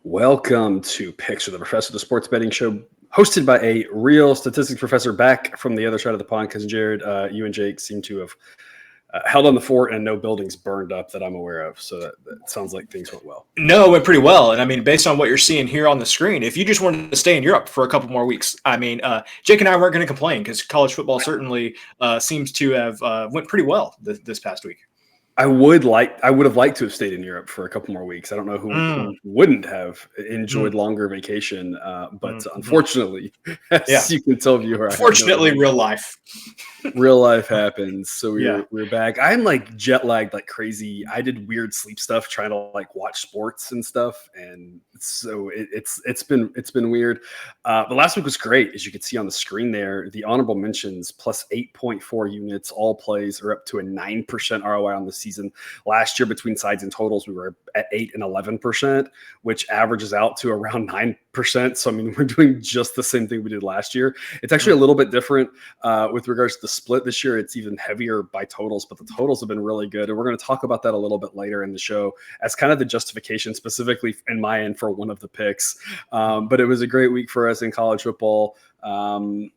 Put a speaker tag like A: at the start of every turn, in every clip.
A: Welcome to Picks with the Professor, the sports betting show hosted by a real statistics professor back from the other side of the pond. Cousin Jared, you and Jake seem to have held on the fort and no buildings burned up that I'm aware of. So that sounds like things went well.
B: No, it went pretty well. And I mean, based on what you're seeing here on the screen, if you just wanted to stay in Europe for a couple more weeks, I mean, Jake and I weren't going to complain because college football certainly seems to have went pretty well this past week.
A: I would have liked to have stayed in Europe for a couple more weeks. I don't know who wouldn't have enjoyed longer vacation, but unfortunately, as you can tell, viewer,
B: fortunately, real life
A: happens. So we're back. I'm like jet lagged like crazy. I did weird sleep stuff trying to like watch sports and stuff, and so it's been weird. But last week was great, as you can see on the screen there. The honorable mentions plus 8.4 units. All plays are up to a 9% ROI on the season. Last year, between sides and totals, we were at 8 and 11%, which averages out to around 9%. So I mean, we're doing just the same thing we did last year. It's actually a little bit different with regards to the split this year. It's even heavier by totals, but the totals have been really good, and we're going to talk about that a little bit later in the show as kind of the justification, specifically in my end, for one of the picks. But it was a great week for us in college football. Cousin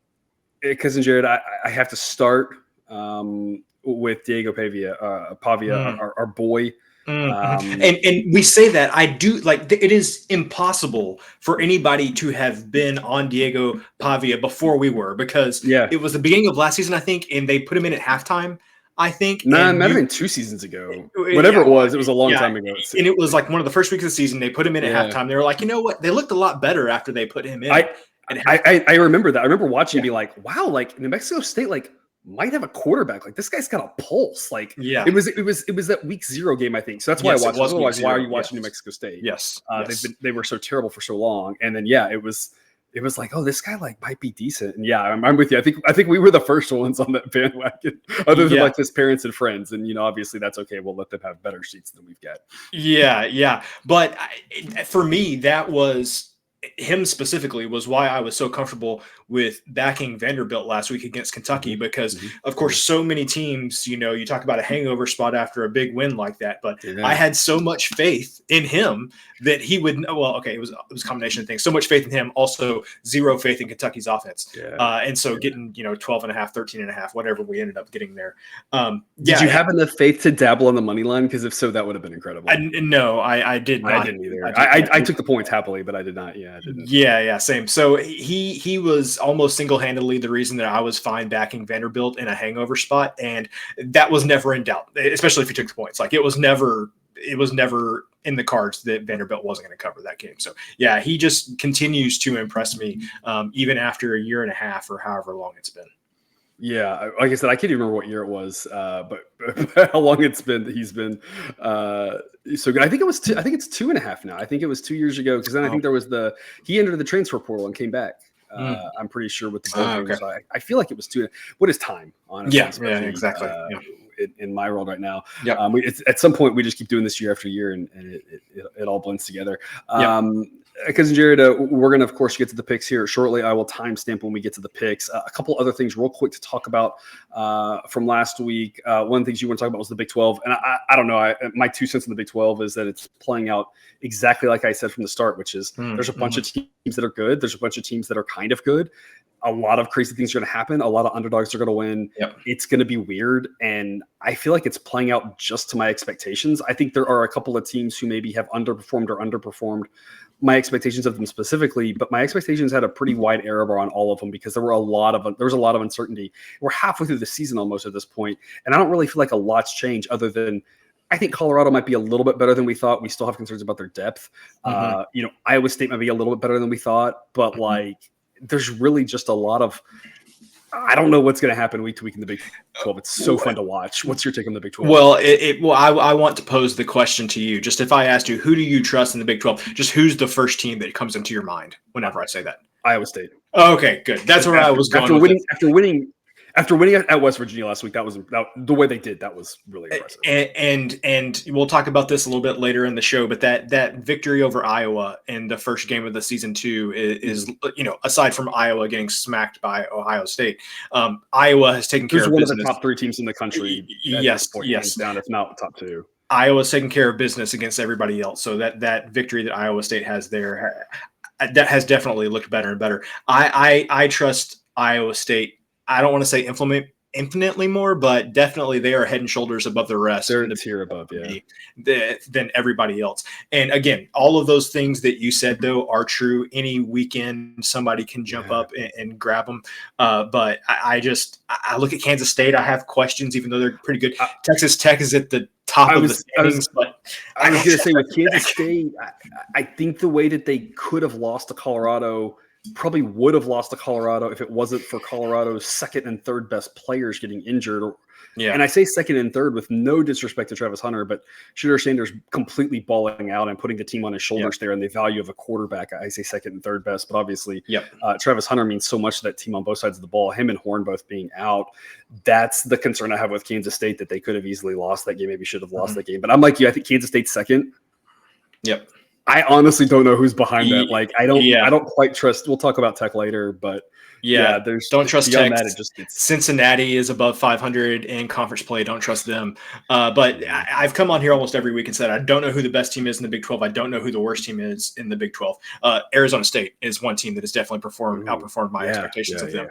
A: Jared, I have to start with Diego Pavia, our boy.
B: And we say that I do like it is impossible for anybody to have been on Diego Pavia before we were, because it was the beginning of last season, I think, and they put him in at halftime. I think.
A: No, it might have been 2 seasons ago. Whatever it was a long time ago.
B: And it was like one of the first weeks of the season. They put him in at halftime. They were like, you know what? They looked a lot better after they put him in.
A: I remember that. I remember watching and be like, wow, like New Mexico State, like might have a quarterback. Like this guy's got a pulse. Like it was that week 0 game, I think. So that's why I watched. Otherwise, why are you watching New Mexico State?
B: Yes.
A: They were so terrible for so long, and then it was like, oh, this guy like might be decent. And I'm with you. I think we were the first ones on that bandwagon, other than like his parents and friends. And obviously that's okay. We'll let them have better seats than we've got.
B: Yeah. But for me, that was. Him specifically was why I was so comfortable with backing Vanderbilt last week against Kentucky, because of course, so many teams, you talk about a hangover spot after a big win like that, but I had so much faith in him that he would, it was a combination of things, so much faith in him, also zero faith in Kentucky's offense. And so getting, 12 and a half, 13 and a half, whatever we ended up getting there.
A: Did you have enough faith to dabble on the money line? Because if so, that would have been incredible.
B: No, I did not.
A: I didn't either. I took the points happily, but I did not. I didn't.
B: Yeah, same. So he was almost single-handedly the reason that I was fine backing Vanderbilt in a hangover spot, and that was never in doubt, especially if you took the points. Like it was never in the cards that Vanderbilt wasn't going to cover that game. So he just continues to impress me, even after a year and a half or however long it's been.
A: Yeah, like I said, I can't even remember what year it was, but how long it's been. He's been so good. I think it's 2.5 now. I think it was 2 years ago, because then I think he entered the transfer portal and came back. I'm pretty sure with the bowl game. So I feel like it was 2. What is time? Honestly,
B: yeah, exactly.
A: In my world right now, at some point we just keep doing this year after year, and it all blends together. Cousin Jared, we're going to, of course, get to the picks here shortly. I will timestamp when we get to the picks. A couple other things real quick to talk about from last week. One of the things you want to talk about was the Big 12. And I don't know. My 2 cents in the Big 12 is that it's playing out exactly like I said from the start, which is there's a bunch of teams that are good. There's a bunch of teams that are kind of good. A lot of crazy things are going to happen. A lot of underdogs are going to win. It's going to be weird. And I feel like it's playing out just to my expectations. I think there are a couple of teams who maybe have underperformed my expectations of them specifically, but my expectations had a pretty wide error bar on all of them, because there was a lot of uncertainty. We're halfway through the season almost at this point, and I don't really feel like a lot's changed, other than I think Colorado might be a little bit better than we thought. We still have concerns about their depth. Iowa State might be a little bit better than we thought, but there's really just a lot of, I don't know what's going to happen week to week in the Big 12. It's so fun to watch. What's your take on the Big 12?
B: Well, I want to pose the question to you. Just if I asked you, who do you trust in the Big 12? Just who's the first team that comes into your mind whenever I say that?
A: Iowa State.
B: Okay, good. That's where I was going.
A: After winning at West Virginia last week, the way they did, that was really impressive.
B: And we'll talk about this a little bit later in the show, but that victory over Iowa in the first game of the season 2 is aside from Iowa getting smacked by Ohio State, Iowa has taken care of
A: one
B: business.
A: of the top 3 teams in the country.
B: Yes.
A: Down, if not top 2.
B: Iowa's taking care of business against everybody else. So that victory that Iowa State has there, that has definitely looked better and better. I trust Iowa State. I don't want to say infinitely more, but definitely they are head and shoulders above the rest.
A: They're a tier above,
B: than everybody else. And again, all of those things that you said though are true. Any weekend, somebody can jump up and grab them. But I look at Kansas State. I have questions, even though they're pretty good. Texas Tech is at the top of the standings. But
A: I was going to say with Kansas State, I think the way that they could have lost to Colorado probably would have lost to Colorado if it wasn't for Colorado's second and third best players getting injured. And I say second and third with no disrespect to Travis Hunter, but Shooter Sanders completely balling out and putting the team on his shoulders there, and the value of a quarterback. I say second and third best, but obviously Travis Hunter means so much to that team on both sides of the ball. Him and Horn both being out, that's the concern I have with Kansas State, that they could have easily lost that game, maybe should have lost that game. But I'm like you, I think Kansas State's second. I honestly don't know who's behind that. Like, I don't quite trust. We'll talk about Tech later, but
B: don't trust Tech.
A: That, it just gets...
B: Cincinnati is above 500 in conference play. Don't trust them. But I've come on here almost every week and said I don't know who the best team is in the Big 12. I don't know who the worst team is in the Big 12. Arizona State is one team that has definitely outperformed my expectations of them.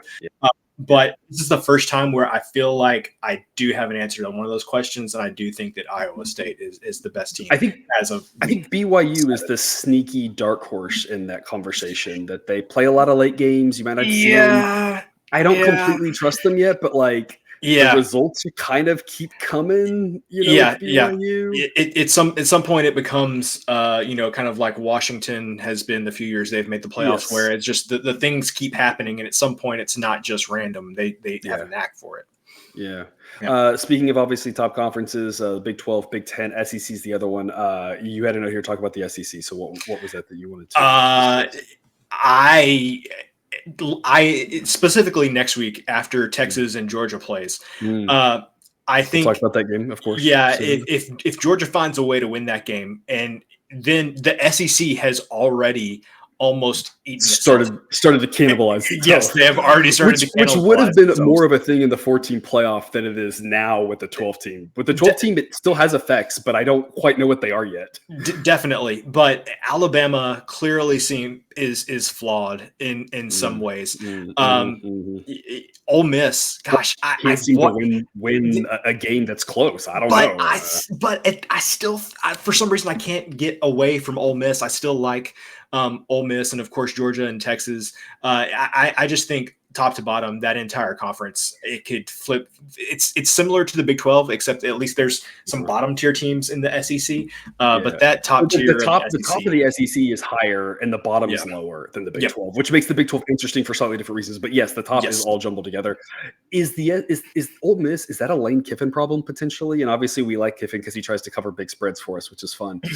B: But this is the first time where I feel like I do have an answer to one of those questions, and I do think that Iowa State is the best team.
A: I think BYU is the sneaky dark horse in that conversation, that they play a lot of late games. You might not see them. I don't completely trust them yet, but like the results kind of keep coming. BYU.
B: At some point it becomes kind of like Washington has been the few years they've made the playoffs, where it's just the things keep happening, and at some point it's not just random. They have a knack for it.
A: Speaking of obviously top conferences, Big 12, Big 10, SEC is the other one. You had a note here talking about the SEC. So what was that you wanted to? I specifically next week after Texas and Georgia plays, I think we'll talk about that game, of course.
B: If Georgia finds a way to win that game, and then the SEC has already almost
A: started to cannibalize.
B: Yes, they have already started to cannibalize.
A: Which would have been more of a thing in the 14 playoff than it is now with the 12 team. With the 12 team, it still has effects, but I don't quite know what they are yet.
B: Definitely, but Alabama clearly is flawed in some ways. Ole Miss, gosh, I
A: can't seem to win a game that's close. I don't know.
B: I still, for some reason, I can't get away from Ole Miss. I still like Ole Miss, and of course Georgia and Texas. I just think top to bottom, that entire conference, it could flip. It's similar to the Big 12, except at least there's some bottom tier teams in the SEC. But that top tier,
A: the top of the SEC is higher, and the bottom is lower than the Big 12, which makes the Big 12 interesting for slightly different reasons. But yes, the top is all jumbled together. Is Ole Miss, is that a Lane Kiffin problem potentially? And obviously we like Kiffin because he tries to cover big spreads for us, which is fun. But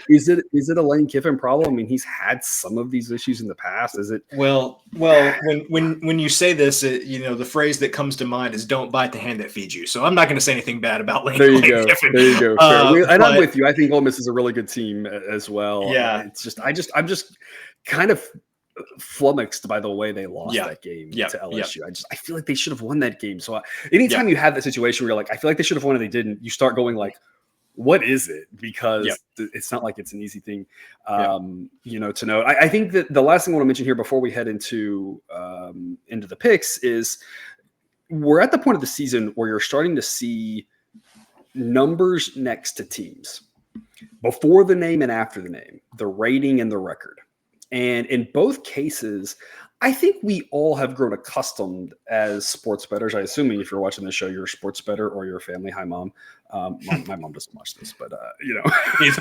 A: is it a Lane Kiffin problem? I mean, he's had some of these issues in the past. Is it?
B: Well, when you say this, the phrase that comes to mind is "Don't bite the hand that feeds you." So I'm not going to say anything bad about Lane.
A: There you
B: Kiffin.
A: go. I'm with you. I think Ole Miss is a really good team as well. It's just I'm just kind of flummoxed by the way they lost that game to LSU. I feel like they should have won that game. So anytime you have that situation where you're like, I feel like they should have won and they didn't, you start going like, what is it? Because it's not like it's an easy thing, to know. I think that the last thing I want to mention here before we head into the picks is we're at the point of the season where you're starting to see numbers next to teams before the name and after the name, the rating and the record. And in both cases, I think we all have grown accustomed as sports bettors. I assume if you're watching this show, you're a sports bettor or your family. Hi, Mom. My mom doesn't watch this, but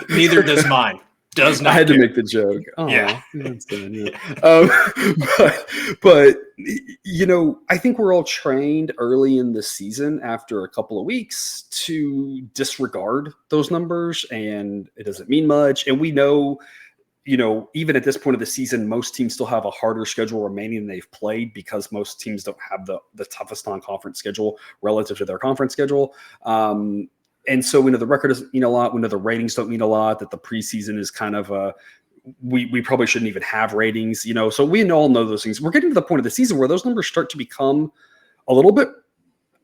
B: neither does mine. Does not.
A: I had to make the joke. Oh, that's good. But I think we're all trained early in the season after a couple of weeks to disregard those numbers, and it doesn't mean much. And we know. Even at this point of the season, most teams still have a harder schedule remaining than they've played because most teams don't have the toughest non-conference schedule relative to their conference schedule. And so we know the record doesn't mean a lot. We know the ratings don't mean a lot, that the preseason is kind of we probably shouldn't even have ratings, so we all know those things. We're getting to the point of the season where those numbers start to become a little bit,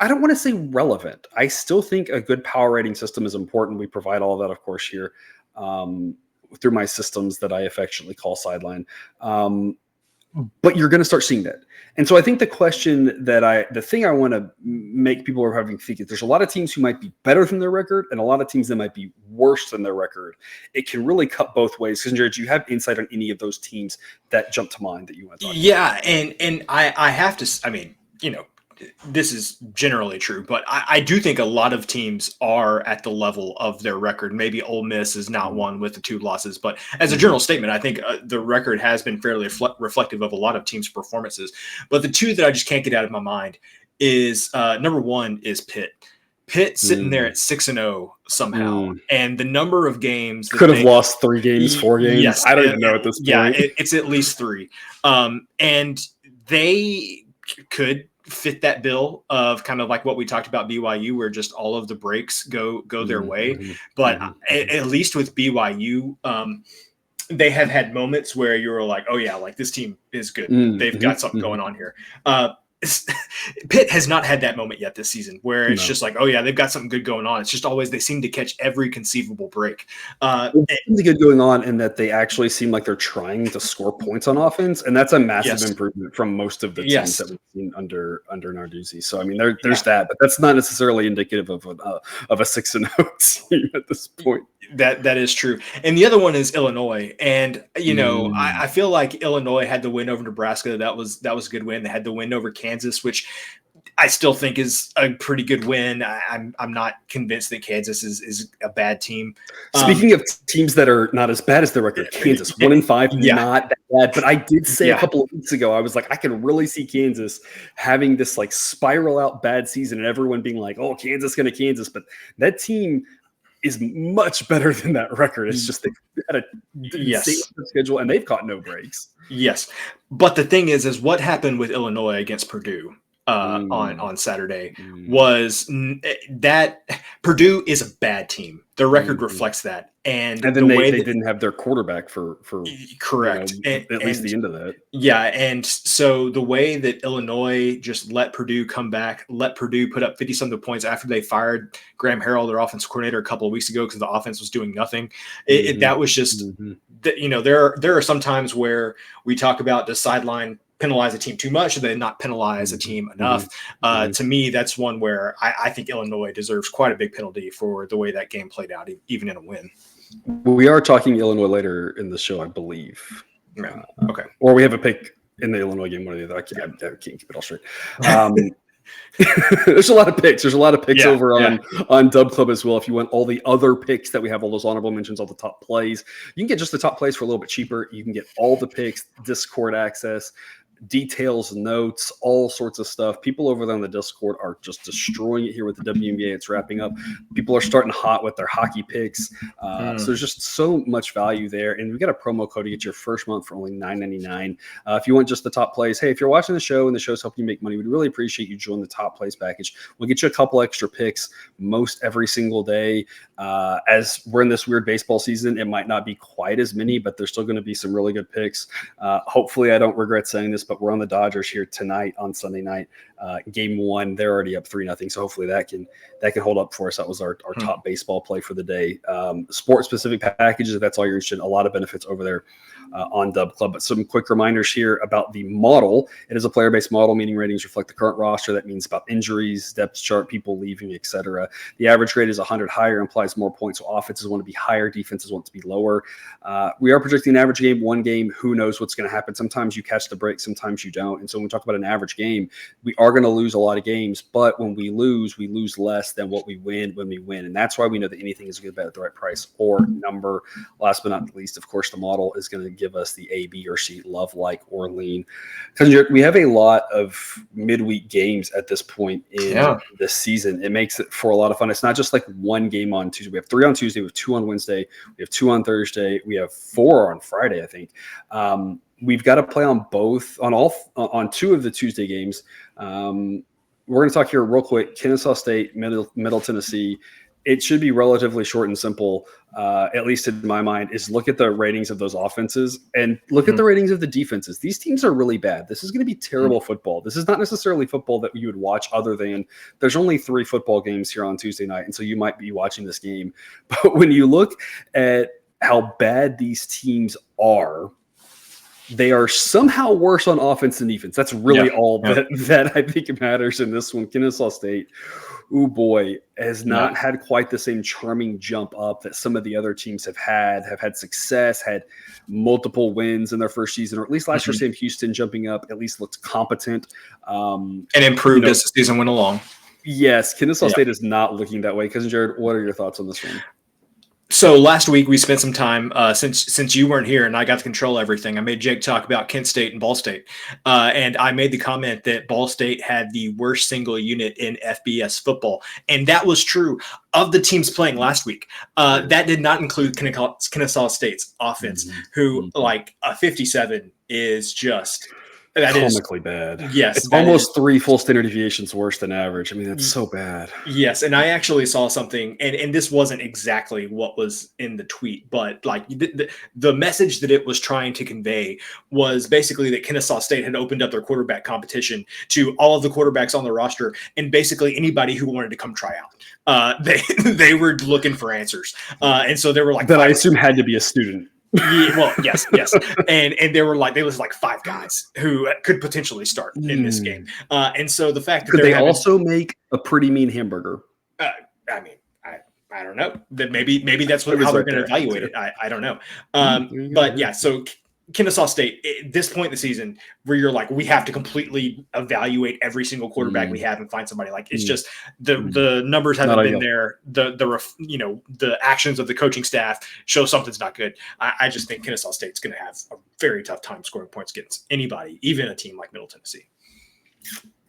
A: I don't want to say relevant. I still think a good power rating system is important. We provide all of that, of course, here through my systems that I affectionately call Sideline. But you're going to start seeing that. And so I think the thing I want to make people are having think is there's a lot of teams who might be better than their record and a lot of teams that might be worse than their record. It can really cut both ways. Because Jared, do you have insight on any of those teams that jump to mind that you want to talk about?
B: Yeah. And I have to, I mean, this is generally true, but I do think a lot of teams are at the level of their record. Maybe Ole Miss is not one with the 2 losses, but as a general statement, I think the record has been fairly reflective of a lot of teams' performances. But the 2 that I just can't get out of my mind is number 1 is Pitt. Pitt sitting there at 6-0 somehow, and the number of games
A: could have lost 3 games, 4 games.
B: Yes,
A: I don't even know at this point.
B: Yeah, it's at least 3, and they could fit that bill of kind of like what we talked about BYU, where just all of the breaks go their way. But at least with BYU, they have had moments where you were like, oh yeah, like this team is good. They've got something going on here. Pitt has not had that moment yet this season where it's just like, oh yeah, they've got something good going on. It's just always they seem to catch every conceivable break.
A: Something good going on in that they actually seem like they're trying to score points on offense, and that's a massive improvement from most of the teams that we've seen under Narduzzi. So I mean, there's that, but that's not necessarily indicative of a 6-0 team at this point.
B: That is true. And the other one is Illinois. And, I feel like Illinois had the win over Nebraska. That was a good win. They had the win over Kansas, which I still think is a pretty good win. I'm not convinced that Kansas is a bad team.
A: Speaking of teams that are not as bad as their record, Kansas 1-5, not that bad. But I did say a couple of weeks ago, I was like, I can really see Kansas having this like spiral out bad season and everyone being like, oh, Kansas going to Kansas. But that team is much better than that record. It's just they've had a schedule and they've caught no breaks.
B: Yes. But the thing is what happened with Illinois against Purdue on Saturday was that Purdue is a bad team. Their record reflects that. And
A: then they didn't have their quarterback for
B: correct
A: at least the end of that.
B: Yeah. And so the way that Illinois just let Purdue come back, let Purdue put up 50-something points after they fired Graham Harrell, their offensive coordinator, a couple of weeks ago because the offense was doing nothing. That was just, there are some times where we talk about the sideline penalize a team too much or they not penalize a team enough. To me, that's one where I think Illinois deserves quite a big penalty for the way that game played out, even in a win.
A: We are talking Illinois later in the show, I believe.
B: Okay.
A: Or we have a pick in the Illinois game. One of the other. I can't keep it all straight. There's a lot of picks. There's a lot of picks over on Dub Club as well. If you want all the other picks that we have, all those honorable mentions, all the top plays, you can get just the top plays for a little bit cheaper. You can get all the picks, Discord access, details, notes, all sorts of stuff. People over there on the Discord are just destroying it here with the WNBA. It's wrapping up. People are starting hot with their hockey picks. So there's just so much value there. And we've got a promo code to get your first month for only $9.99. If you want just the top plays, hey, if you're watching the show and the show's helping you make money, we'd really appreciate you join the top plays package. We'll get you a couple extra picks most every single day. As we're in this weird baseball season, it might not be quite as many, but there's still going to be some really good picks. Hopefully I don't regret saying this, but we're on the Dodgers here tonight on Sunday night. Game 1, they're already up 3-0. So hopefully that can hold up for us. That was our top baseball play for the day. Sport specific packages, if that's all you're interested in, a lot of benefits over there on Dub Club. But some quick reminders here about the model. It is a player-based model, meaning ratings reflect the current roster. That means about injuries, depth chart, people leaving, etc. The average grade is 100 higher, implies more points. So offenses want to be higher, defenses want to be lower. We are projecting an average game, one game. Who knows what's going to happen? Sometimes you catch the break, sometimes you don't. And so when we talk about an average game, we are going to lose a lot of games, but when we lose less than what we win when we win. And that's why we know that anything is a good bet at the right price or number. Last but not least, of course, the model is going to give us the A, B, or C, love, like, or lean. Because we have a lot of midweek games at this point in the season. It makes it for a lot of fun. It's not just like one game on Tuesday. We have 3 on Tuesday, we have 2 on Wednesday, we have 2 on Thursday, we have 4 on Friday, I think. We've got to play on on 2 of the Tuesday games. We're going to talk here real quick. Kennesaw State, Middle Tennessee, it should be relatively short and simple, at least in my mind, is look at the ratings of those offenses and look at the ratings of the defenses. These teams are really bad. This is going to be terrible football. This is not necessarily football that you would watch other than there's only 3 football games here on Tuesday night, and so you might be watching this game. But when you look at how bad these teams are, they are somehow worse on offense than defense. That's really all that I think matters in this one. Kennesaw State, oh boy, has not had quite the same charming jump up that some of the other teams have had success, had multiple wins in their first season, or at least last year, Sam Houston jumping up at least looked competent.
B: And improved as the season went along.
A: Yes, Kennesaw State is not looking that way. Cousin Jared, what are your thoughts on this one?
B: So last week we spent some time since you weren't here and I got to control everything. I made Jake talk about Kent State and Ball State, and I made the comment that Ball State had the worst single unit in FBS football, and that was true of the teams playing last week. That did not include Kennesaw State's offense, who like a 57 is just. That
A: comically bad.
B: Yes.
A: It's almost 3 full standard deviations worse than average. I mean, that's so bad.
B: Yes. And I actually saw something, and this wasn't exactly what was in the tweet, but like the message that it was trying to convey was basically that Kennesaw State had opened up their quarterback competition to all of the quarterbacks on the roster and basically anybody who wanted to come try out. They were looking for answers. And so they were like,
A: that I assume had to be a student.
B: Yeah, well, yes, and there was like 5 guys who could potentially start in this game, and so the fact that
A: could they also make a pretty mean hamburger?
B: I mean, I don't know. That maybe that's how they're going to evaluate it. I don't know, but yeah. So Kennesaw State, at this point in the season, where you're like, we have to completely evaluate every single quarterback we have and find somebody. Like it's just the numbers haven't been there. The actions of the coaching staff show something's not good. I just think Kennesaw State's going to have a very tough time scoring points against anybody, even a team like Middle Tennessee.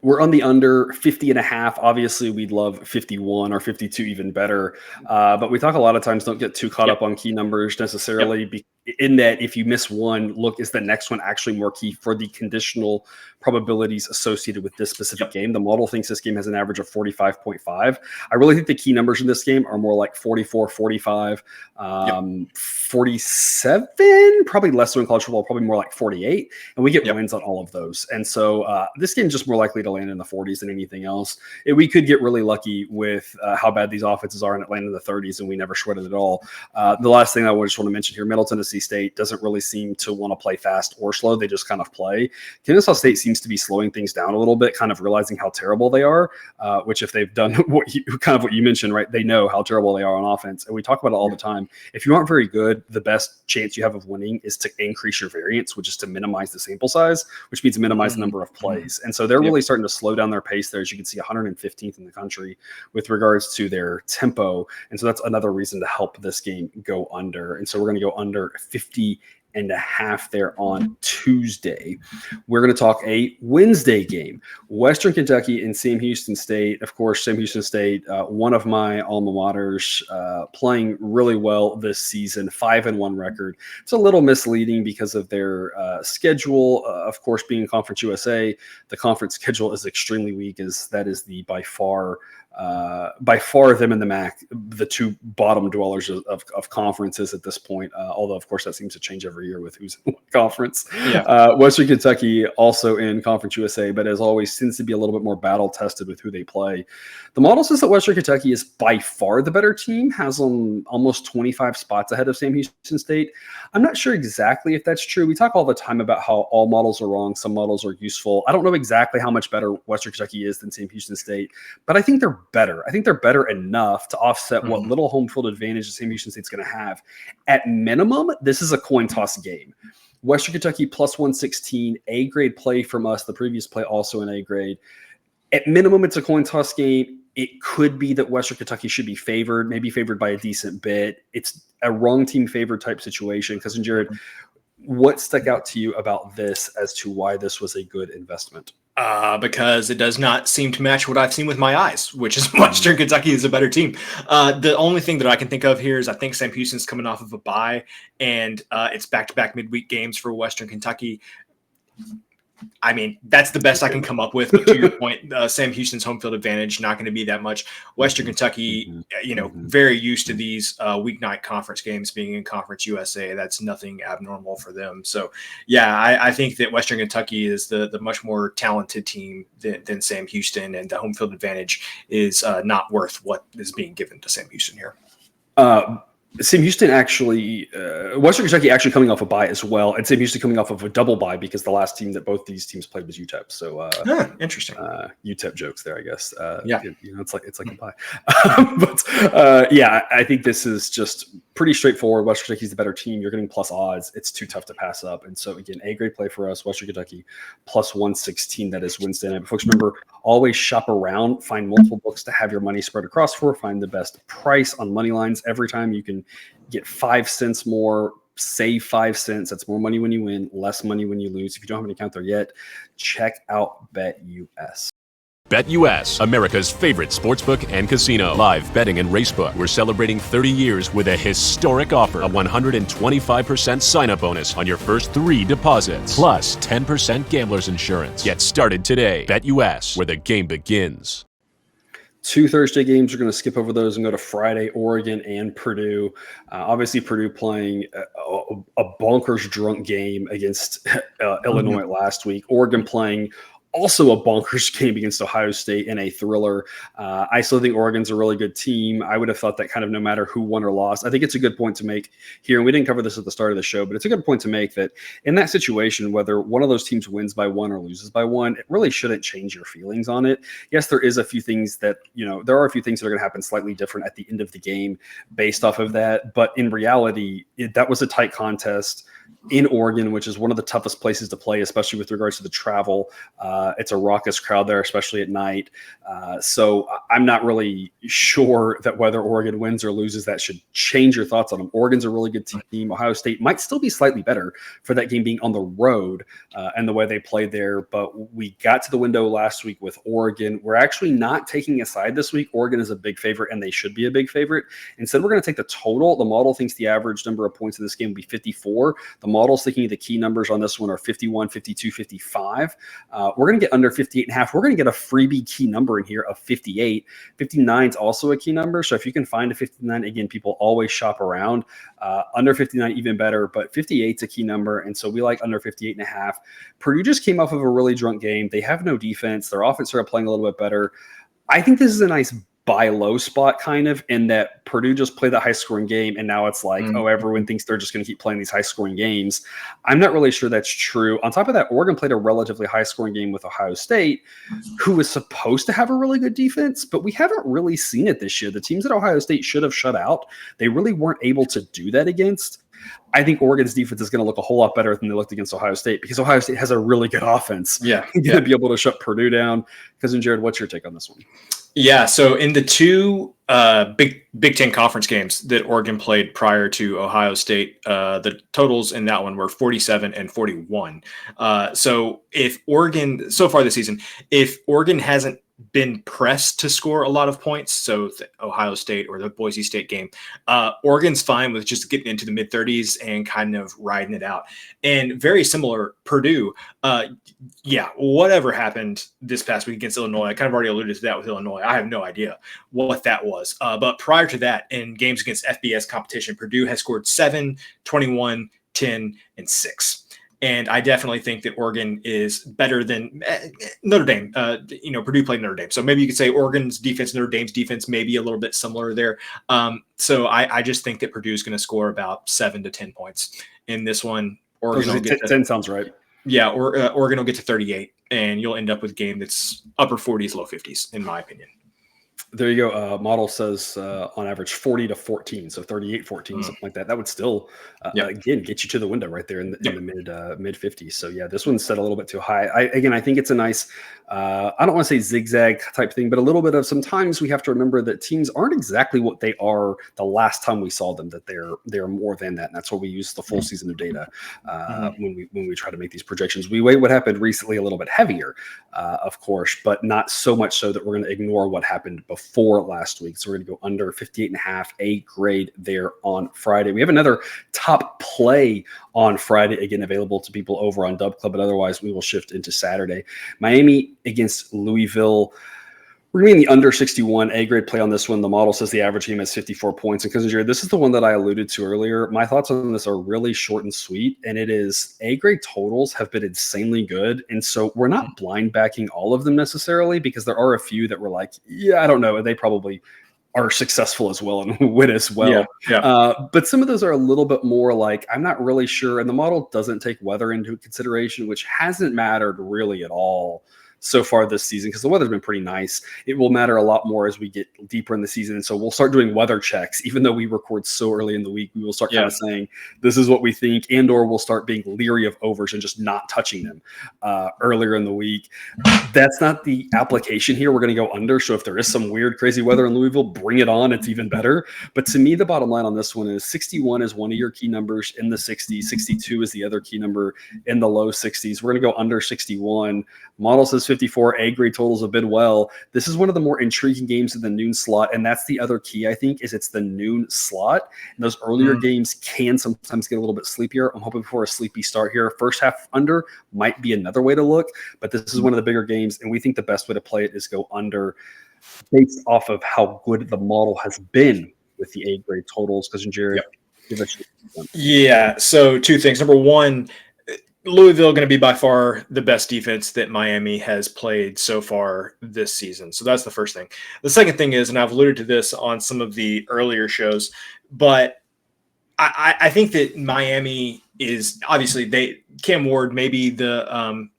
A: We're on the under 50.5. Obviously, we'd love 51 or 52, even better. But we talk a lot of times, don't get too caught up on key numbers necessarily. In that, if you miss one, look, is the next one actually more key for the conditional probabilities associated with this specific game? The model thinks this game has an average of 45.5. I really think the key numbers in this game are more like 44, 45, 47, probably less so in college football, probably more like 48. And we get wins on all of those. And so this game's just more likely to land in the 40s than anything else. We could get really lucky with how bad these offenses are and it land in the 30s and we never shred it at all. The last thing I just want to mention here, Middle Tennessee State doesn't really seem to want to play fast or slow. They just kind of play. Kennesaw State seems to be slowing things down a little bit, kind of realizing how terrible they are, which if they've done what you mentioned, right, they know how terrible they are on offense. And we talk about it all the time. If you aren't very good, the best chance you have of winning is to increase your variance, which is to minimize the sample size, which means minimize the number of plays. And so they're really starting to slow down their pace there. As you can see, 115th in the country with regards to their tempo. And so that's another reason to help this game go under. And so we're going to go under 50.5 there on Tuesday. We're going to talk a Wednesday game. Western Kentucky and Sam Houston State. Of course, Sam Houston State, one of my alma maters, playing really well this season, 5-1 record. It's a little misleading because of their schedule. Of course, being Conference USA, the conference schedule is extremely weak, as that is the by far them and the MAC, the 2 bottom dwellers of conferences at this point. Although, of course, that seems to change every year with who's in what conference. Western Kentucky also in Conference USA, but as always, tends to be a little bit more battle tested with who they play. The model says that Western Kentucky is by far the better team, has them almost 25 spots ahead of Sam Houston State. I'm not sure exactly if that's true. We talk all the time about how all models are wrong. Some models are useful. I don't know exactly how much better Western Kentucky is than Sam Houston State, but I think they're better. I think they're better enough to offset what little home field advantage Sam Houston State's going to have. At minimum, this is a coin toss game. Western Kentucky plus 116, A grade play from us. The previous play also an A grade. At minimum, it's a coin toss game. It could be that Western Kentucky should be favored, maybe favored by a decent bit. It's a wrong team favored type situation. Cousin Jared, what stuck out to you about this as to why this was a good investment?
B: Because it does not seem to match what I've seen with my eyes, which is Western Kentucky is a better team. The only thing that I can think of here is I think Sam Houston's coming off of a bye, and it's back-to-back midweek games for Western Kentucky. I mean, that's the best I can come up with. But to your point, Sam Houston's home field advantage not going to be that much. Western Kentucky, very used to these weeknight conference games being in Conference USA. That's nothing abnormal for them. So, yeah, I think that Western Kentucky is the much more talented team than Sam Houston, and the home field advantage is not worth what is being given to Sam Houston here.
A: Sam Houston actually, Western Kentucky actually coming off a bye as well, and Sam Houston coming off of a double bye because the last team that both these teams played was UTEP. So
B: interesting.
A: UTEP jokes there, I guess.
B: Yeah,
A: it's like a bye. But I think this is just pretty straightforward. Western Kentucky's the better team. You're getting plus odds. It's too tough to pass up. And so again, a great play for us. Western Kentucky plus 116. That is Wednesday night. But folks, remember, always shop around. Find multiple books to have your money spread across for. Find the best price on money lines every time. You can get 5 cents more, save 5 cents. That's more money when you win, less money when you lose. If you don't have an account there yet, check out BetUS.
C: BetUS, America's favorite sportsbook and casino. Live betting and racebook. We're celebrating 30 years with a historic offer. A 125% sign-up bonus on your first 3 deposits. Plus 10% gambler's insurance. Get started today. BetUS, where the game begins.
A: 2 Thursday games. We're going to skip over those and go to Friday, Oregon and Purdue. Obviously, Purdue playing a bonkers drunk game against Illinois last week. Oregon playing also a bonkers game against Ohio State in a thriller. I still think Oregon's a really good team. I would have thought that kind of no matter who won or lost. I think it's a good point to make here, and we didn't cover this at the start of the show, but it's a good point to make that in that situation, whether one of those teams wins by 1 or loses by 1, it really shouldn't change your feelings on it. Yes, there is a few things that, there are a few things that are going to happen slightly different at the end of the game based off of that. But in reality, that was a tight contest in Oregon, which is one of the toughest places to play, especially with regards to the travel. It's a raucous crowd there, especially at night. So I'm not really sure that whether Oregon wins or loses, that should change your thoughts on them. Oregon's a really good team. Ohio State might still be slightly better for that game being on the road and the way they played there. But we got to the window last week with Oregon. We're actually not taking a side this week. Oregon is a big favorite, and they should be a big favorite. Instead, we're going to take the total. The model thinks the average number of points in this game will be 54. The model's thinking the key numbers on this one are 51, 52, 55. We're going to get under 58.5. We're going to get a freebie key number in here of 58. 59 is also a key number. So if you can find a 59, again, people always shop around. Under 59, even better, but 58 is a key number. And so we like under 58.5. Purdue just came off of a really drunk game. They have no defense. Their offense started playing a little bit better. I think this is a nice buy low spot kind of, in that Purdue just played that high scoring game. And now it's like, everyone thinks they're just going to keep playing these high scoring games. I'm not really sure that's true. On top of that, Oregon played a relatively high scoring game with Ohio State, who was supposed to have a really good defense, but we haven't really seen it this year. The teams that Ohio State should have shut out, they really weren't able to do that against. I think Oregon's defense is going to look a whole lot better than they looked against Ohio State, because Ohio State has a really good offense.
B: Yeah.
A: Going to be able to shut Purdue down. Cousin Jared, what's your take on this one?
B: Yeah, so in the 2 Big Ten conference games that Oregon played prior to Ohio State, the totals in that one were 47 and 41. So if Oregon, so far this season, if Oregon hasn't been pressed to score a lot of points, so the Ohio State or the Boise State game, Oregon's fine with just getting into the mid-30s and kind of riding it out. And very similar, Purdue, whatever happened this past week against Illinois, I kind of already alluded to that with Illinois. I have no idea what that was. But prior to that, in games against FBS competition, Purdue has scored 7, 21, 10, and 6. And I definitely think that Oregon is better than Notre Dame. Purdue played Notre Dame. So maybe you could say Oregon's defense, Notre Dame's defense, may be a little bit similar there. So I just think that Purdue is going to score about 7 to 10 points in this one. Oregon will get
A: 10 sounds right.
B: Yeah, Oregon will get to 38, and you'll end up with a game that's upper 40s, low 50s, in my opinion.
A: There you go. Model says on average 40 to 14, so 38, 14, something like that. That would still, again, get you to the window right there in the mid 50s. So yeah, this one's set a little bit too high. I think it's a nice, I don't want to say zigzag type thing, but a little bit of, sometimes we have to remember that teams aren't exactly what they are the last time we saw them, that they're more than that. And that's why we use the full season of data when we try to make these projections. We weigh what happened recently a little bit heavier, of course, but not so much so that we're going to ignore what happened before. 54 last week. So we're going to go under 58.5, A grade there on Friday. We have another top play on Friday, again, available to people over on Dub Club, but otherwise we will shift into Saturday. Miami against Louisville. We're going to be in the under 61 A grade play on this one. The model says the average game has 54 points. And Jared, this is the one that I alluded to earlier. My thoughts on this are really short and sweet. And it is A grade totals have been insanely good. And so we're not blind backing all of them necessarily, because there are a few that we're like, yeah, I don't know. They probably are successful as well and win as well. But some of those are a little bit more like, I'm not really sure. And the model doesn't take weather into consideration, which hasn't mattered really at all so far this season, because the weather's been pretty nice. It will matter a lot more as we get deeper in the season. And so we'll start doing weather checks. Even though we record so early in the week, we will start kind of saying, this is what we think, and or we'll start being leery of overs and just not touching them earlier in the week. That's not the application here. We're going to go under. So if there is some weird, crazy weather in Louisville, bring it on. It's even better. But to me, the bottom line on this one is 61 is one of your key numbers in the 60s. 62 is the other key number in the low 60s. We're going to go under 61. Model says 54. A grade totals have been well. This is one of the more intriguing games in the noon slot, and that's the other key, I think, is it's the noon slot. And those earlier games can sometimes get a little bit sleepier. I'm hoping for a sleepy start here. First half under might be another way to look, but this is one of the bigger games, and we think the best way to play it is go under based off of how good the model has been with the A grade totals. Because Jared, give us
B: so two things. Number one, Louisville going to be by far the best defense that Miami has played so far this season. So that's the first thing. The second thing is, and I've alluded to this on some of the earlier shows, but I think that Miami is obviously Cam Ward may be the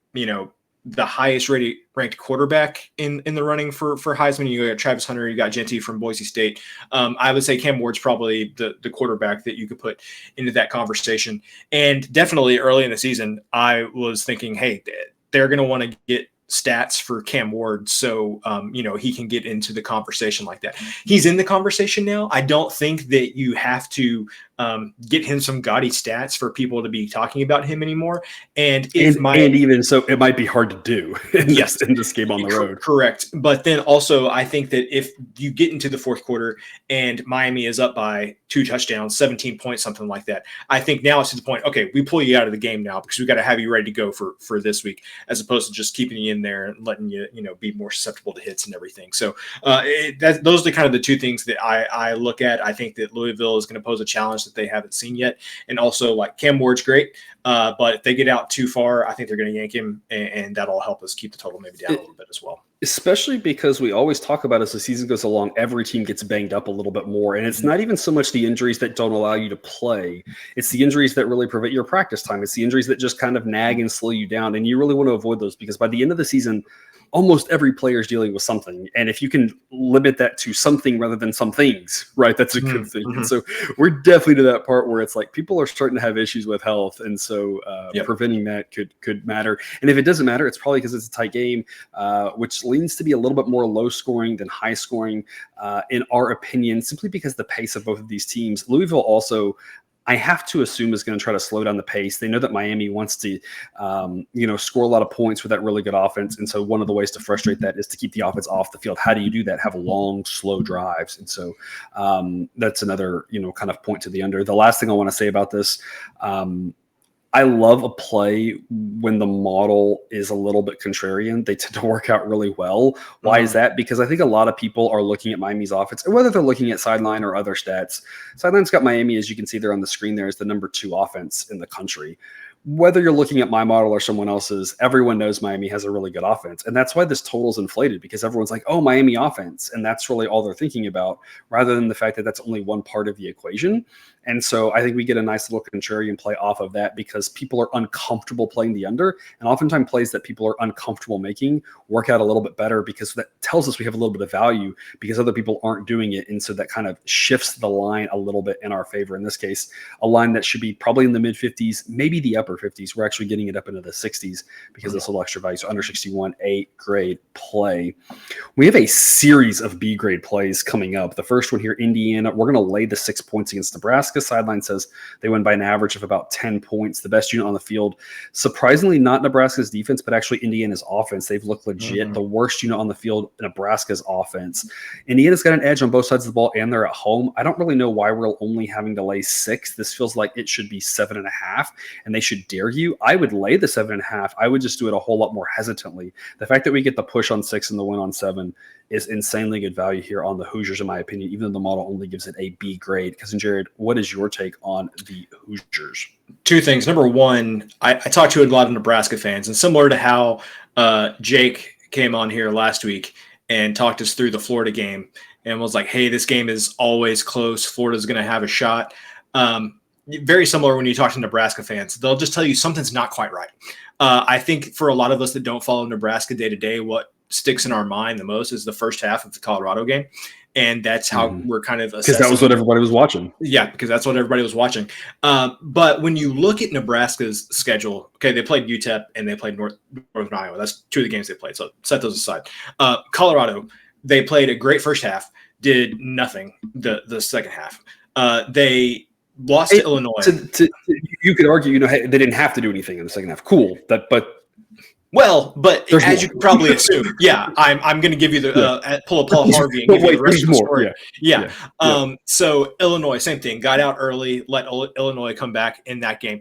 B: the highest ranked quarterback in the running for Heisman. You got Travis Hunter, you got Genty from Boise State. I would say Cam Ward's probably the quarterback that you could put into that conversation. And definitely early in the season, I was thinking, hey, they're going to want to get stats for Cam Ward so he can get into the conversation like that. He's in the conversation now. I don't think that you have to get him some gaudy stats for people to be talking about him anymore. And even so, it might be hard to do in this game on the road. Correct. But then also, I think that if you get into the fourth quarter and Miami is up by 2 touchdowns, 17 points, something like that, I think now it's to the point, okay, we pull you out of the game now because we got to have you ready to go for this week, as opposed to just keeping you in there and letting you, be more susceptible to hits and everything. So those are kind of the two things that I look at. I think that Louisville is going to pose a challenge that they haven't seen yet. And also, like, Cam Ward's great, but if they get out too far, I think they're going to yank him, and that'll help us keep the total maybe down a little bit as well.
A: Especially because we always talk about, as the season goes along, every team gets banged up a little bit more. And it's not even so much the injuries that don't allow you to play. It's the injuries that really prevent your practice time. It's the injuries that just kind of nag and slow you down. And you really want to avoid those, because by the end of the season, almost every player is dealing with something. And if you can limit that to something rather than some things, right, that's a good thing. And so we're definitely to that part where it's like people are starting to have issues with health. And so preventing that could matter. And if it doesn't matter, it's probably because it's a tight game, which leans to be a little bit more low scoring than high scoring, in our opinion, simply because the pace of both of these teams. Louisville also, I have to assume, is going to try to slow down the pace. They know that Miami wants to, score a lot of points with that really good offense. And so one of the ways to frustrate that is to keep the offense off the field. How do you do that? Have long, slow drives. And so that's another, kind of point to the under. The last thing I want to say about this, I love a play when the model is a little bit contrarian. They tend to work out really well. Why is that? Because I think a lot of people are looking at Miami's offense, and whether they're looking at sideline or other stats. Sideline's got Miami, as you can see there on the screen there, is the number 2 offense in the country. Whether you're looking at my model or someone else's, everyone knows Miami has a really good offense. And that's why this total's inflated, because everyone's like, oh, Miami offense. And that's really all they're thinking about, rather than the fact that that's only one part of the equation. And so I think we get a nice little contrarian play off of that, because people are uncomfortable playing the under. And oftentimes plays that people are uncomfortable making work out a little bit better, because that tells us we have a little bit of value because other people aren't doing it. And so that kind of shifts the line a little bit in our favor. In this case, a line that should be probably in the mid 50s, maybe the upper 50s. We're actually getting it up into the 60s because of this little extra value. So under 61, A grade play. We have a series of B grade plays coming up. The first one here, Indiana, we're going to lay the 6 points against Nebraska. Nebraska sideline says they win by an average of about 10 points, the best unit on the field. Surprisingly, not Nebraska's defense, but actually Indiana's offense. They've looked legit. The worst unit on the field, Nebraska's offense. Indiana's got an edge on both sides of the ball, and they're at home. I don't really know why we're only having to lay 6. This feels like it should be 7.5, and they should dare you. I would lay the 7.5. I would just do it a whole lot more hesitantly. The fact that we get the push on 6 and the win on 7 is insanely good value here on the Hoosiers, in my opinion, even though the model only gives it a B grade. Cousin Jared, what is your take on the Hoosiers?
B: 2 things. Number one, I talked to a lot of Nebraska fans, and similar to how Jake came on here last week and talked us through the Florida game and was like, hey, this game is always close. Florida's going to have a shot. Very similar when you talk to Nebraska fans. They'll just tell you something's not quite right. I think for a lot of us that don't follow Nebraska day to day, what sticks in our mind the most is the first half of the Colorado game. And that's how we're kind of assessing.
A: Because that was what everybody was watching.
B: Yeah, because that's what everybody was watching. But when you look at Nebraska's schedule, okay, they played UTEP and they played Northern Iowa. That's 2 of the games they played, so set those aside. Colorado, they played a great first half, did nothing the second half. They lost to Illinois.
A: You could argue, hey, they didn't have to do anything in the second half. Cool, but
B: as you can probably assume, I'm going to give you the pull a Paul Harvey and give you the rest of the story. Yeah. So Illinois, same thing. Got out early, let Illinois come back in that game.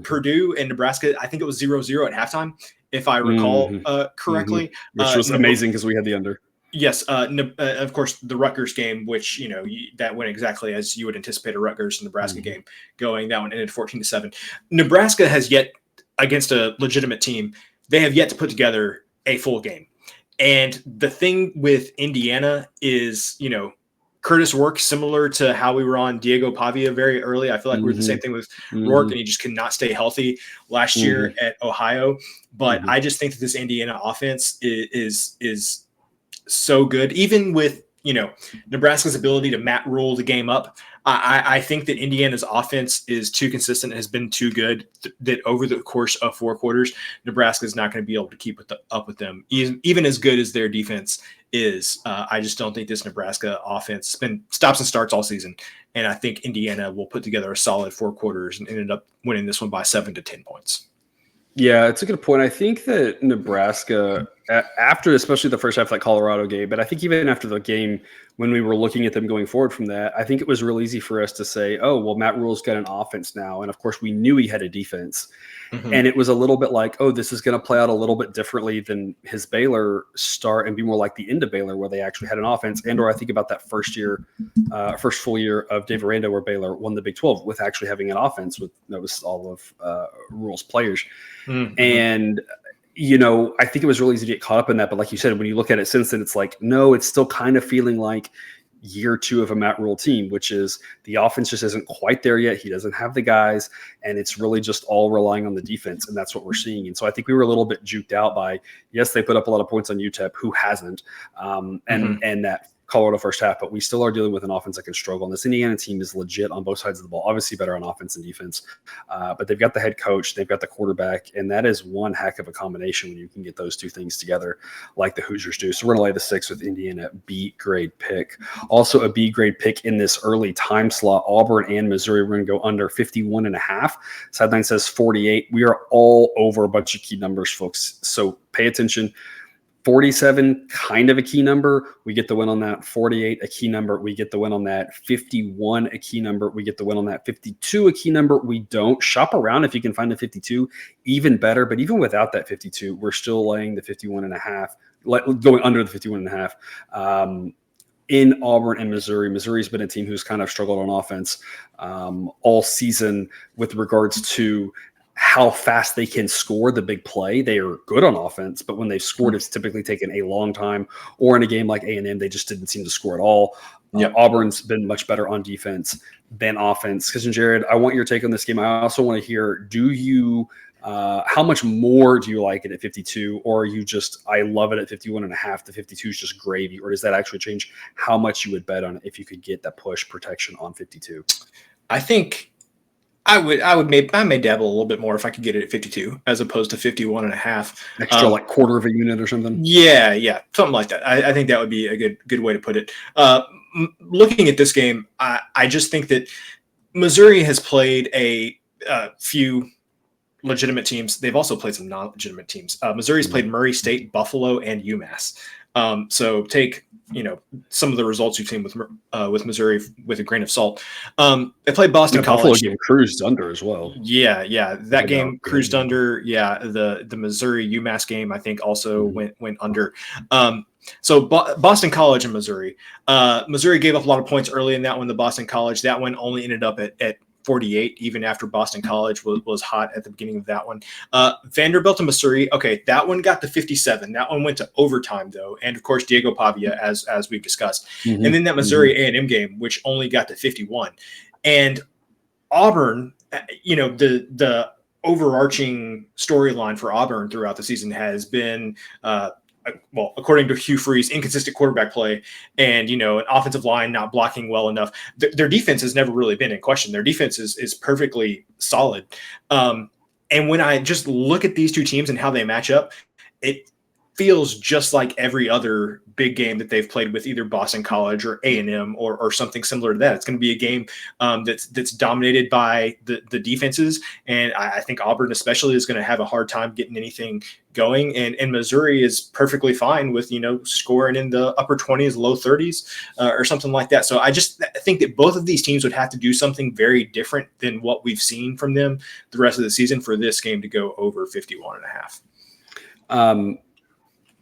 B: Purdue and Nebraska, I think it was 0-0 at halftime, if I recall correctly.
A: Which was amazing because we had the under.
B: Yes, of course, the Rutgers game, which that went exactly as you would anticipate a Rutgers Nebraska game going. That one ended 14-7. Nebraska has yet, against a legitimate team, they have yet to put together a full game. And the thing with Indiana is, Curtis Rourke, similar to how we were on Diego Pavia very early. I feel like we're the same thing with Rourke, and he just could not stay healthy last year at Ohio. But I just think that this Indiana offense is so good, even with Nebraska's ability to Matt rule the game up. I think that Indiana's offense is too consistent, has been too good that over the course of 4 quarters, Nebraska is not going to be able to keep up with them, even as good as their defense is. I just don't think this Nebraska offense has been stops and starts all season, and I think Indiana will put together a solid 4 quarters and ended up winning this one by 7 to 10 points.
A: Yeah, it's a good point. I think that Nebraska, after especially the first half of that Colorado game, but I think even after the game, when we were looking at them going forward from that, I think it was real easy for us to say, oh, well, Matt Rule's got an offense now. And of course, we knew he had a defense. And it was a little bit like, oh, this is going to play out a little bit differently than his Baylor start and be more like the end of Baylor where they actually had an offense. And/or I think about that first full year of Dave Aranda where Baylor won the Big 12 with actually having an offense with all of Rule's players. And I think it was really easy to get caught up in that. But like you said, when you look at it since then, it's like, no, it's still kind of feeling like year 2 of a Matt Rule team, which is the offense just isn't quite there yet. He doesn't have the guys, and it's really just all relying on the defense, and that's what we're seeing. And so I think we were a little bit juked out by, yes, they put up a lot of points on UTEP, who hasn't, and that Colorado first half, but we still are dealing with an offense that can struggle. And this Indiana team is legit on both sides of the ball, obviously better on offense and defense, but they've got the head coach, they've got the quarterback, and that is one heck of a combination when you can get those 2 things together like the Hoosiers do. So we're going to lay the 6 with Indiana, B grade pick. Also a B grade pick in this early time slot, Auburn and Missouri. We're going to go under 51.5. Sideline says 48. We are all over a bunch of key numbers, folks. So pay attention. 47, kind of a key number. We get the win on that. 48, a key number. We get the win on that. 51, a key number. We get the win on that. 52, a key number. We don't. Shop around if you can find a 52, even better. But even without that 52, we're still laying the 51.5, going under the 51.5. In Auburn and Missouri. Missouri's been a team who's kind of struggled on offense all season with regards to how fast they can score the big play. They are good on offense, but when they've scored, it's typically taken a long time. Or in a game like A&M, they just didn't seem to score at all. Auburn's been much better on defense than offense. Cousin Jared, I want your take on this game. I also want to hear, how much more do you like it at 52? Or are you just, I love it at 51.5. The 52 is just gravy. Or does that actually change how much you would bet on it if you could get that push protection on 52?
B: I think I may dabble a little bit more if I could get it at 52 as opposed to 51.5.
A: Extra like quarter of a unit or something.
B: Yeah, something like that. I think that would be a good way to put it. Looking at this game, I just think that Missouri has played a few legitimate teams. They've also played some non-legitimate teams. Missouri's played Murray State, Buffalo, and UMass. So take some of the results you've seen with Missouri with a grain of salt. They played Boston College.
A: Buffalo game cruised under as well.
B: Yeah, that game cruised under. Yeah, the Missouri UMass game I think also went under. So Boston College and Missouri. Missouri gave up a lot of points early in that one. The Boston College, that one only ended up at 48, even after Boston College was hot at the beginning of that one. Vanderbilt and Missouri, okay, that one got to 57. That one went to overtime, though. And, of course, Diego Pavia, as we've discussed. And then that Missouri A&M game, which only got to 51. And Auburn, the overarching storyline for Auburn throughout the season has been according to Hugh Freeze, inconsistent quarterback play and, an offensive line not blocking well enough. Their defense has never really been in question. Their defense is perfectly solid. And when I just look at these two teams and how they match up, it feels just like every other big game that they've played with either Boston College or A&M or something similar to that. It's going to be a game that's dominated by the defenses. And I think Auburn especially is going to have a hard time getting anything going. And Missouri is perfectly fine with, scoring in the upper 20s, low 30s or something like that. So I think that both of these teams would have to do something very different than what we've seen from them the rest of the season for this game to go over 51.5.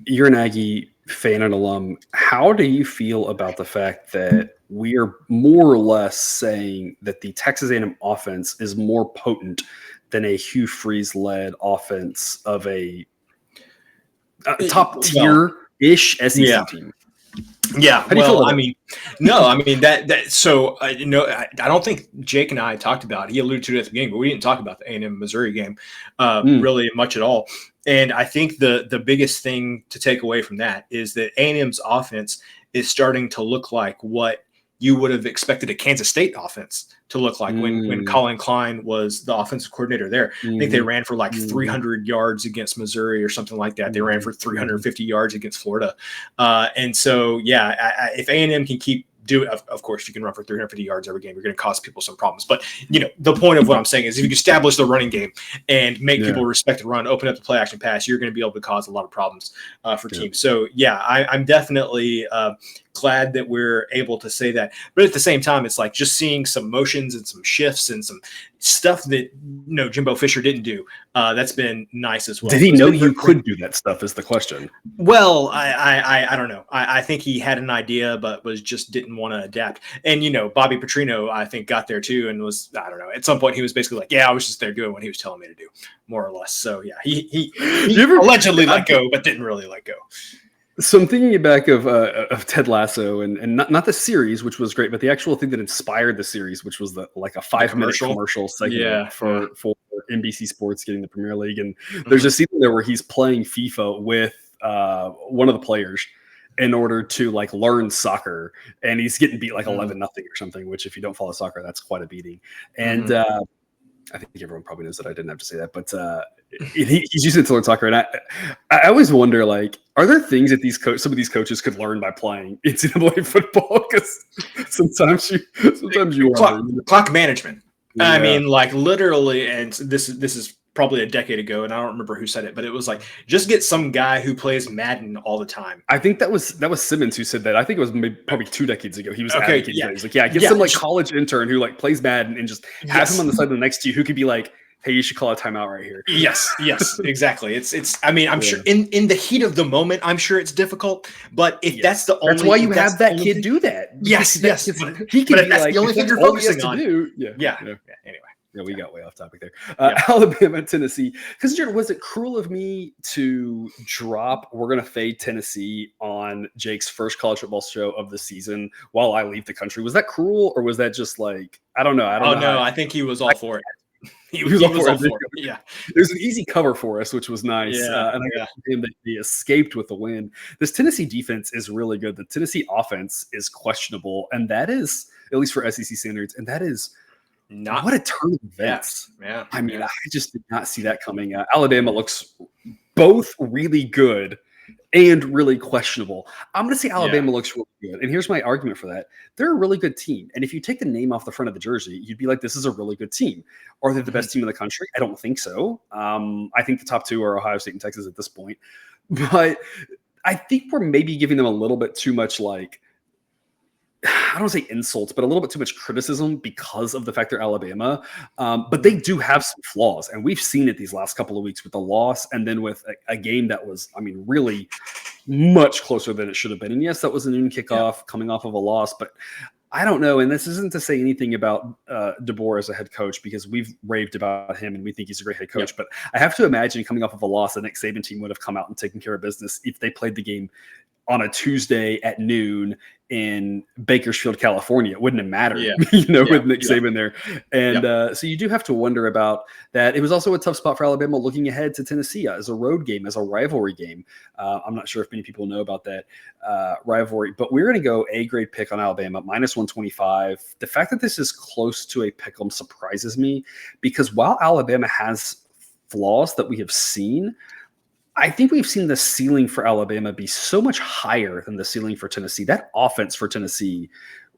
A: You're an Aggie fan and alum. How do you feel about the fact that we are more or less saying that the Texas A&M offense is more potent than a Hugh Freeze-led offense of a top tier-ish SEC team?
B: Yeah, I don't think Jake and I talked about it. He alluded to it at the beginning, but we didn't talk about the A&M Missouri game really much at all. And I think the biggest thing to take away from that is that A&M's offense is starting to look like what you would have expected a Kansas State offense to look like when Colin Klein was the offensive coordinator there. I think they ran for like 300 yards against Missouri or something like that. They ran for 350 yards against Florida. And so, if A&M can keep doing, of course, you can run for 350 yards every game. You're going to cause people some problems. But, the point of what I'm saying is if you can establish the running game and make people respect the run, open up the play action pass, you're going to be able to cause a lot of problems for teams. So, I'm definitely glad that we're able to say that. But at the same time, it's like just seeing some motions and some shifts and some stuff that Jimbo Fisher didn't do. That's been nice as well.
A: Did he know you could do that stuff is the question.
B: Well, I don't know. I think he had an idea, but just didn't want to adapt. And, Bobby Petrino, I think, got there too and was, I don't know, at some point he was basically like, I was just there doing what he was telling me to do, more or less. So, he allegedly let go, but didn't really let go.
A: So I'm thinking back of Ted Lasso and not the series, which was great, but the actual thing that inspired the series, which was a 5-minute commercial segment for NBC Sports getting the Premier League. And there's a scene there where he's playing FIFA with one of the players in order to learn soccer, and he's getting beat 11-0 or something, which if you don't follow soccer, that's quite a beating. And I think everyone probably knows that I didn't have to say that, but he's using it to learn soccer. And I always wonder, are there things that some of these coaches could learn by playing NCAA football? Because sometimes you
B: clock management. Yeah. I mean, literally, and this is probably a decade ago, and I don't remember who said it, but it was just get some guy who plays Madden all the time.
A: I think that was Simmons who said that. I think it was probably 2 decades ago. He was advocating that. He's get some college intern who plays Madden and just have him on the side next to you who could be like, hey, you should call a timeout right here.
B: Yes, exactly. It's. I mean, I'm sure in the heat of the moment, I'm sure it's difficult. But if that's the only,
A: that's why you have that kid do that.
B: Yes.
A: But he can be
B: that's the only thing you're focusing on.
A: Yeah.
B: Anyway.
A: Yeah, we got way off topic there. Alabama, Tennessee. Because was it cruel of me to drop "We're gonna fade Tennessee" on Jake's first college football show of the season while I leave the country? Was that cruel, or was that just I don't know?
B: I think he was all for it. He was all for it. Yeah,
A: it was an easy cover for us, which was nice. And I got him that he escaped with the win. This Tennessee defense is really good. The Tennessee offense is questionable, and that is, at least for SEC standards, and that is. What a turn of events. I mean, I just did not see that coming. Alabama looks both really good and really questionable. I'm going to say Alabama looks really good. And here's my argument for that. They're a really good team. And if you take the name off the front of the jersey, you'd be like, this is a really good team. Are they the best team in the country? I don't think so. I think the top two are Ohio State and Texas at this point. But I think we're maybe giving them a little bit too much, like, I don't want to say insults, but a little bit too much criticism because of the fact they're Alabama. But they do have some flaws, and we've seen it these last couple of weeks with the loss and then with a game that was, I mean, really much closer than it should have been. And yes, that was a noon kickoff coming off of a loss, but I don't know. And this isn't to say anything about DeBoer as a head coach, because we've raved about him and we think he's a great head coach. But I have to imagine coming off of a loss, the Nick Saban team would have come out and taken care of business if they played the game on a Tuesday at noon in Bakersfield, California. It wouldn't have mattered, with Nick Saban there. And so you do have to wonder about that. It was also a tough spot for Alabama looking ahead to Tennessee as a road game, as a rivalry game. I'm not sure if many people know about that rivalry, but we're going to go A-grade pick on Alabama, minus 125. The fact that this is close to a pick 'em surprises me, because while Alabama has flaws that we have seen, I think we've seen the ceiling for Alabama be so much higher than the ceiling for Tennessee. That offense for Tennessee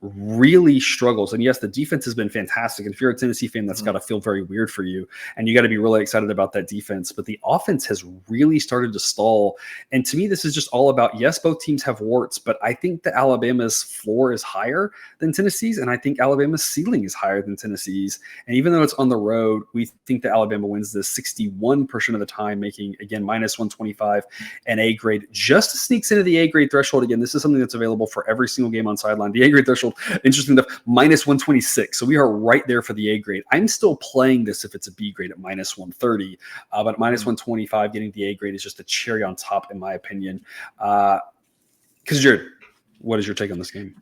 A: really struggles. And yes, the defense has been fantastic. And if you're a Tennessee fan, that's got to feel very weird for you. And you got to be really excited about that defense. But the offense has really started to stall. And to me, this is just all about, yes, both teams have warts, but I think that Alabama's floor is higher than Tennessee's. And I think Alabama's ceiling is higher than Tennessee's. And even though it's on the road, we think that Alabama wins this 61% of the time, making, again, minus 125 and A-grade. Just sneaks into the A-grade threshold. Again, this is something that's available for every single game on Sideline. The A-grade threshold, interesting enough, minus 126. So we are right there for the A grade. I'm still playing this if it's a B grade at minus 130, but at minus 125, getting the A grade is just a cherry on top, in my opinion. Because Jared, what is your take on this game?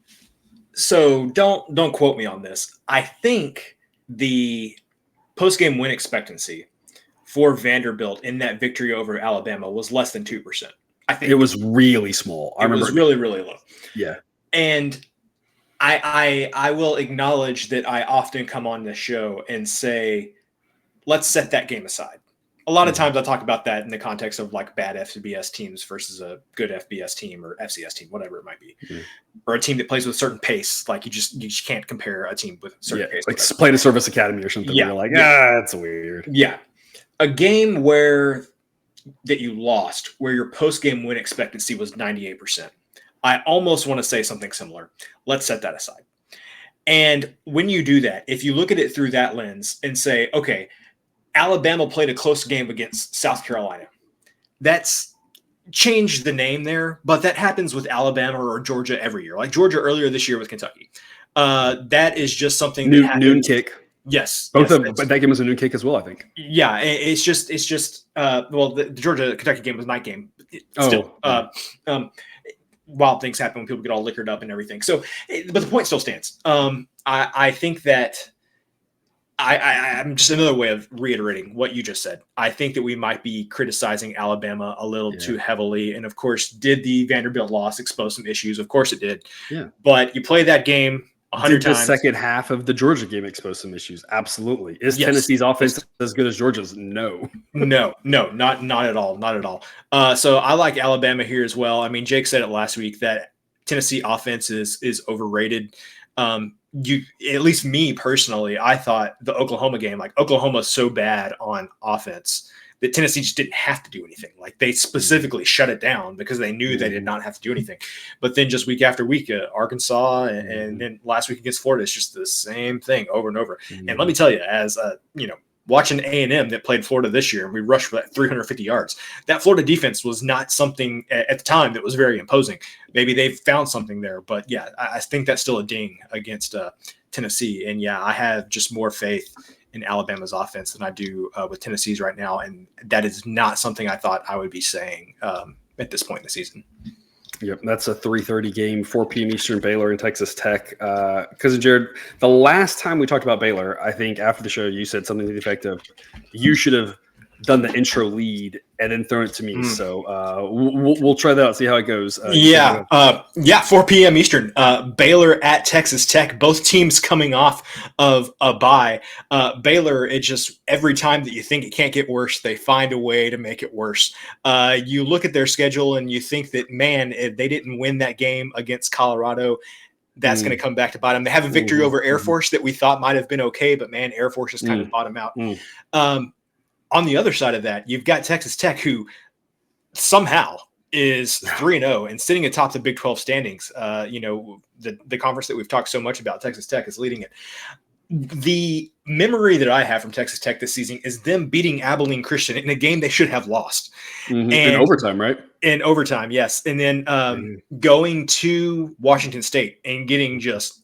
B: So don't quote me on this. I think the post-game win expectancy for Vanderbilt in that victory over Alabama was less than 2%. I think
A: it was really small.
B: It was really, really low.
A: Yeah.
B: And I will acknowledge that I often come on this show and say, let's set that game aside. A lot of times I talk about that in the context of like bad FBS teams versus a good FBS team or FCS team, whatever it might be, or a team that plays with a certain pace. Like you just can't compare a team with a certain pace.
A: Like play to Service Academy or something. Yeah. Where you're like, that's weird.
B: Yeah. A game that you lost, where your post-game win expectancy was 98%. I almost want to say something similar. Let's set that aside. And when you do that, if you look at it through that lens and say, okay, Alabama played a close game against South Carolina. That's changed the name there, but that happens with Alabama or Georgia every year. Like Georgia earlier this year with Kentucky. That is just something that happens.
A: Noon kick.
B: Yes.
A: But that game was a noon kick as well, I think.
B: Yeah. It's just the Georgia Kentucky game was night game. Still, wild things happen when people get all liquored up and everything. So, but the point still stands. I think that I'm just another way of reiterating what you just said. I think that we might be criticizing Alabama a little too heavily. And of course, did the Vanderbilt loss expose some issues? Of course it did. Yeah. But you play that game 100 times.
A: The second half of the Georgia game exposed some issues. Absolutely. Is Tennessee's offense as good as Georgia's? No. No, not at all. Not at all. So I like Alabama here as well. I mean, Jake said it last week that Tennessee offense is overrated. At least me personally, I thought the Oklahoma game, like Oklahoma's so bad on offense that Tennessee just didn't have to do anything. Like they specifically shut it down because they knew they did not have to do anything. But then just week after week, Arkansas and then last week against Florida, it's just the same thing over and over. And let me tell you, as watching A&M that played Florida this year, and we rushed for that 350 yards. That Florida defense was not something at the time that was very imposing. Maybe they've found something there, but yeah, I think that's still a ding against Tennessee. And yeah, I have just more faith in Alabama's offense than I do with Tennessee's right now. And that is not something I thought I would be saying at this point in the season. Yep, that's a 3:30 game, 4 p.m. Eastern, Baylor and Texas Tech. Cousin Jared, the last time we talked about Baylor, I think after the show you said something to the effect of you should have done the intro lead and then thrown it to me. So we'll try that out, see how it goes.
B: 4 p.m. Eastern. Baylor at Texas Tech. Both teams coming off of a bye. Baylor, it just every time that you think it can't get worse, they find a way to make it worse. You look at their schedule and you think that, man, if they didn't win that game against Colorado, that's going to come back to bite them. They have a victory over Air Force that we thought might have been okay, but, man, Air Force has kind of bottomed out. On the other side of that, you've got Texas Tech, who somehow is 3-0 and sitting atop the Big 12 standings. The conference that we've talked so much about, Texas Tech is leading it. The memory that I have from Texas Tech this season is them beating Abilene Christian in a game they should have lost.
A: In overtime, right?
B: In overtime, yes. And then going to Washington State and getting just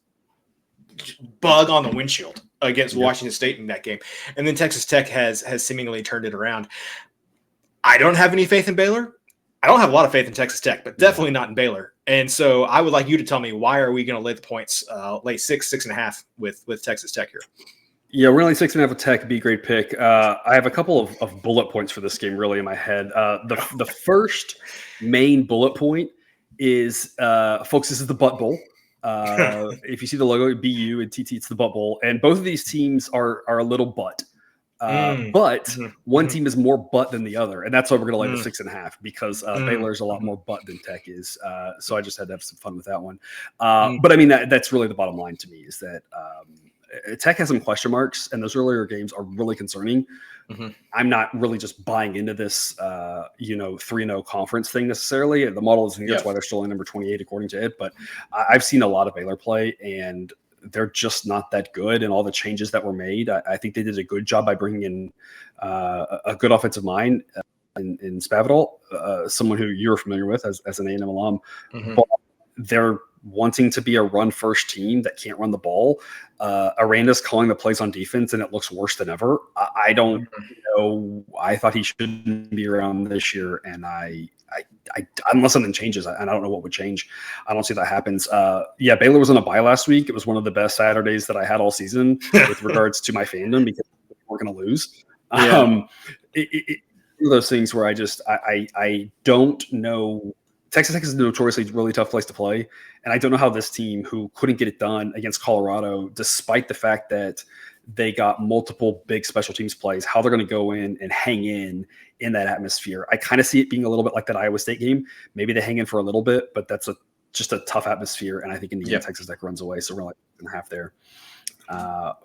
B: bug on the windshield against Washington State in that game. And then Texas Tech has seemingly turned it around. I don't have any faith in Baylor. I don't have a lot of faith in Texas Tech, but definitely not in Baylor. And so I would like you to tell me, why are we going to lay the points, lay 6.5 with Texas Tech here?
A: Yeah, we're only 6.5 with Tech. Be a great pick. I have a couple of bullet points for this game really in my head. The first main bullet point is, folks, this is the Butt Bowl. If you see the logo, BU and TT, it's the Butt Bowl. And both of these teams are a little butt. But one team is more butt than the other. And that's why we're going to lay the 6.5, because Baylor's a lot more butt than Tech is. So I just had to have some fun with that one. But I mean, that's really the bbottom line to me, is that Tech has some question marks, and those earlier games are really concerning. I'm not really just buying into this, 3-0 conference thing necessarily. The model is, that's why they're still in number 28 according to it. But I've seen a lot of Baylor play, and they're just not that good. And all the changes that were made, I think they did a good job by bringing in a good offensive mind in Spavital, someone who you're familiar with as an A&M alum. But they're wanting to be a run-first team that can't run the ball. Aranda's calling the plays on defense, and it looks worse than ever. I don't know. I thought he shouldn't be around this year, and I unless something changes, and I don't know what would change. I don't see that happens. Baylor was on a bye last week. It was one of the best Saturdays that I had all season with regards to my fandom, because we're going to lose. One of those things where I don't know. Texas Tech is a notoriously really tough place to play, and I don't know how this team, who couldn't get it done against Colorado, despite the fact that they got multiple big special teams plays, how they're going to go in and hang in that atmosphere. I kind of see it being a little bit like that Iowa State game. Maybe they hang in for a little bit, but that's just a tough atmosphere, and I think in the end, Texas Tech runs away, so we're like 6.5 there.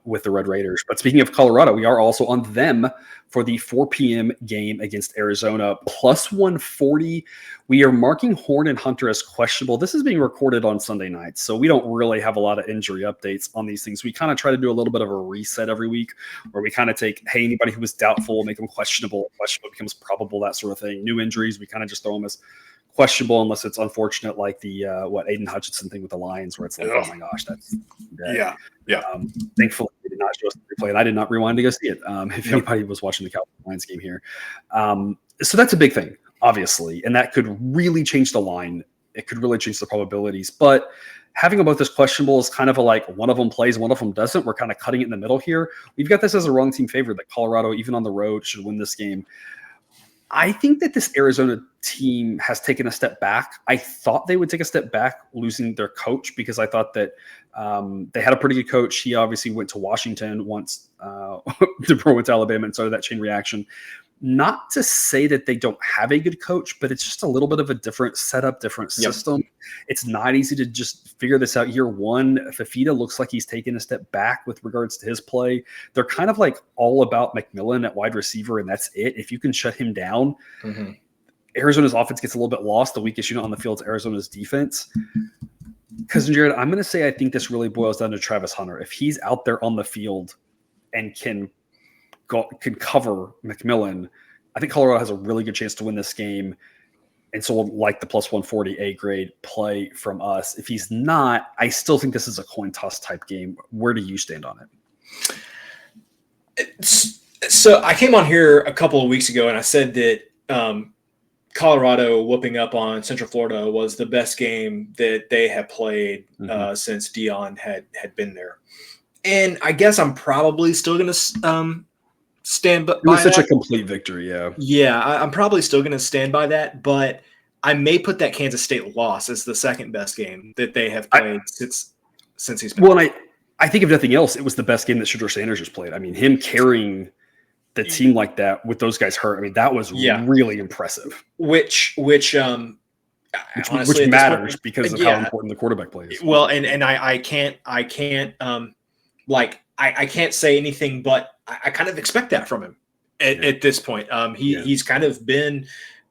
A: With the Red Raiders. But speaking of Colorado, we are also on them for the 4 p.m. game against Arizona, plus 140. We are marking Horn and Hunter as questionable. This is being recorded on Sunday nights, so we don't really have a lot of injury updates on these things. We kind of try to do a little bit of a reset every week, where we kind of take, hey, anybody who was doubtful, make them questionable becomes probable, that sort of thing. New injuries, we kind of just throw them as questionable unless it's unfortunate, like the Aiden Hutchinson thing with the Lions, where it's like, oh my gosh, that's dead. Thankfully, they did not show us the replay, and I did not rewind to go see it. If anybody was watching the Cowboys Lions game here, so that's a big thing, obviously, and that could really change the line. It could really change the probabilities. But having them both as questionable is kind of one of them plays, one of them doesn't. We're kind of cutting it in the middle here. We've got this as a wrong team favorite, that Colorado, even on the road, should win this game. I think that this Arizona team has taken a step back. I thought they would take a step back losing their coach, because I thought that they had a pretty good coach. He obviously went to Washington once DeBro went to Alabama, and started that chain reaction. Not to say that they don't have a good coach, but it's just a little bit of a different setup, different system. It's not easy to just figure this out year one. Fafita looks like he's taken a step back with regards to his play. They're kind of like all about McMillan at wide receiver, and that's it. If you can shut him down, Arizona's offense gets a little bit lost. The weakest unit on the field is Arizona's defense. Cousin Jared, I'm going to say I think this really boils down to Travis Hunter. If he's out there on the field and can cover McMillan, I think Colorado has a really good chance to win this game. And so we'll like the plus 140 A grade play from us. If he's not, I still think this is a coin toss type game. Where do you stand on
B: it? So I came on here a couple of weeks ago and I said that Colorado whooping up on Central Florida was the best game that they have played since Dion had been there. And I guess I'm probably still going to stand by
A: it was such
B: that.
A: a complete victory.
B: Yeah, I'm probably still going to stand by that, but I may put that Kansas State loss as the second best game that they have played since he's been.
A: Well, and I think if nothing else, it was the best game that Shedeur Sanders has played. I mean, him carrying the team like that with those guys hurt, I mean, that was really impressive.
B: Which honestly,
A: matters because of how important the quarterback play is.
B: Well, and I can't say anything, but I kind of expect that from him at this point. He's kind of been,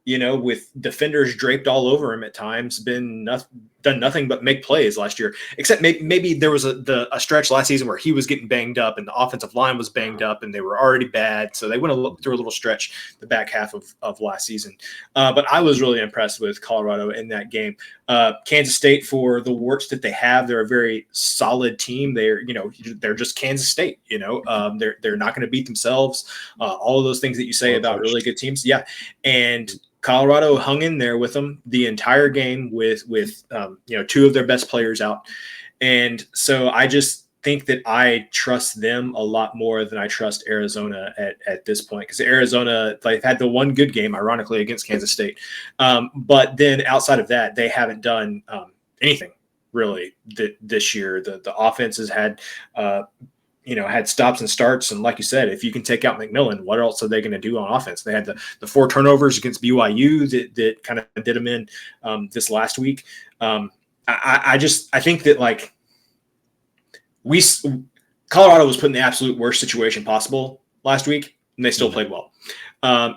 B: with defenders draped all over him at times, done nothing but make plays last year, except maybe there was a stretch last season where he was getting banged up and the offensive line was banged up and they were already bad. So they went through a little stretch the back half of last season. But I was really impressed with Colorado in that game. Kansas State, for the warts that they have, they're a very solid team. They're just Kansas State, they're not going to beat themselves. All of those things that you say about really good teams. Yeah. And Colorado hung in there with them the entire game with two of their best players out. And so I just think that I trust them a lot more than I trust Arizona at this point, because Arizona, they've had the one good game, ironically, against Kansas State. But then outside of that, they haven't done anything really this year. The offense has had had stops and starts. And like you said, if you can take out McMillan, what else are they going to do on offense? They had the 4 turnovers against BYU that kind of did them in this last week. I think that Colorado was put in the absolute worst situation possible last week, and they still played well.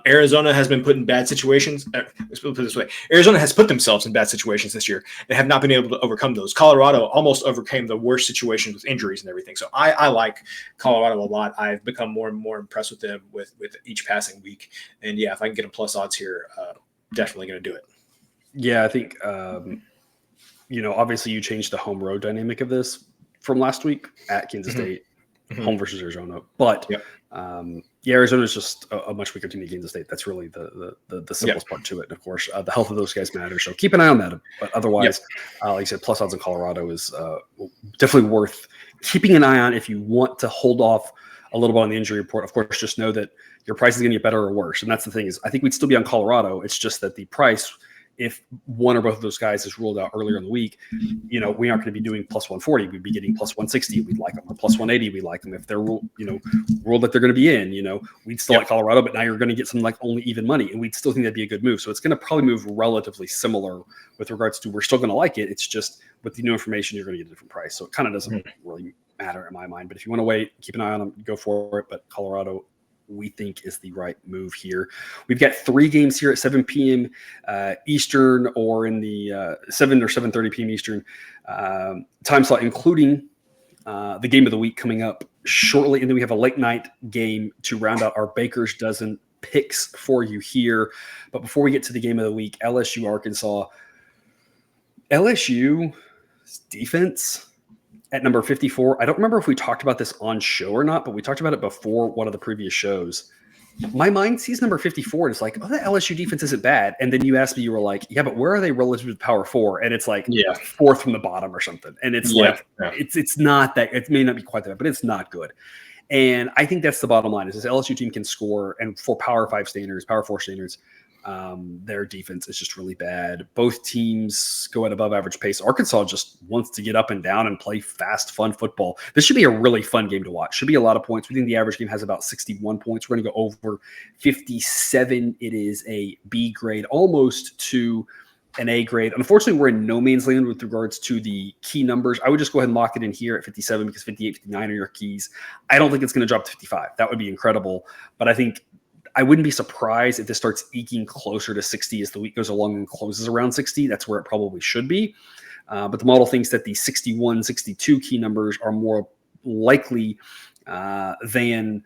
B: Arizona has been put in bad situations. Let's put it this way. Arizona has put themselves in bad situations this year and have not been able to overcome those. Colorado almost overcame the worst situations with injuries and everything. So I like Colorado a lot. I've become more and more impressed with them with each passing week. And if I can get them plus odds here, definitely going to do it.
A: Yeah, I think, obviously you changed the home road dynamic of this from last week at Kansas State, home versus Arizona. But Arizona is just a much weaker team than Kansas State. That's really the simplest part to it. And of course, the health of those guys matters. So keep an eye on that. But otherwise, like I said, plus odds in Colorado is definitely worth keeping an eye on if you want to hold off a little bit on the injury report. Of course, just know that your price is going to get better or worse. And that's the thing is, I think we'd still be on Colorado. It's just that the price, if one or both of those guys is ruled out earlier in the week, we aren't going to be doing plus 140. We'd be getting plus 160. We'd like them, or plus 180. We like them. If they're ruled that they're going to be in, we'd still like Colorado, but now you're going to get some only even money, and we'd still think that'd be a good move. So it's going to probably move relatively similar with regards to we're still going to like it. It's just with the new information, you're going to get a different price. So it kind of doesn't really matter in my mind. But if you want to wait, keep an eye on them, go for it. But Colorado, we think, is the right move here. We've got 3 games here at 7 p.m. Eastern, or in the 7 or 7:30 p.m. Eastern time slot, including the game of the week coming up shortly. And then we have a late night game to round out our Baker's Dozen picks for you here. But before we get to the game of the week, LSU, Arkansas. LSU's defense at number 54. I don't remember if we talked about this on show or not, but we talked about it before one of the previous shows. My mind sees number 54 and it's like, oh, the LSU defense isn't bad. And then you asked me, you were like, yeah, but where are they relative to Power 4? And it's like 4th from the bottom or something. And it's it's not that, it may not be quite that, but it's not good. And I think that's the bottom line, is this LSU team can score, and for Power 5 standards, Power 4 standards, their defense is just really bad. Both teams go at above average pace. Arkansas just wants to get up and down and play fast, fun football. This should be a really fun game to watch. Should be a lot of points. We think the average game has about 61 points. We're going to go over 57. It is a B grade, almost to an A grade. Unfortunately, we're in no man's land with regards to the key numbers. I would just go ahead and lock it in here at 57 because 58, 59 are your keys. I don't think it's going to drop to 55. That would be incredible. But I think I wouldn't be surprised if this starts eking closer to 60 as the week goes along and closes around 60. That's where it probably should be. But the model thinks that the 61, 62 key numbers are more likely than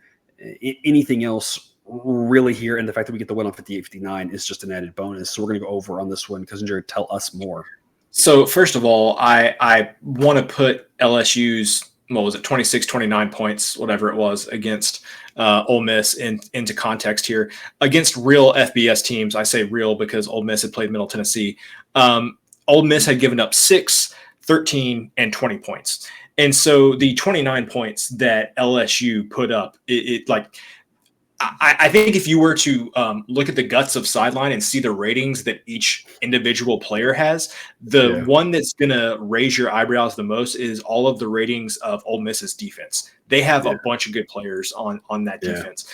A: anything else really here. And the fact that we get the win on 58, 59 is just an added bonus. So we're going to go over on this one. Kissinger, tell us more.
B: So first of all, I want to put LSU's, 26, 29 points, whatever it was, against Ole Miss into context here. Against real FBS teams, I say real because Ole Miss had played Middle Tennessee. Ole Miss had given up 6, 13, and 20 points. And so the 29 points that LSU put up, I think if you were to look at the guts of sideline and see the ratings that each individual player has, the one that's going to raise your eyebrows the most is all of the ratings of Ole Miss's defense. They have a bunch of good players on that defense.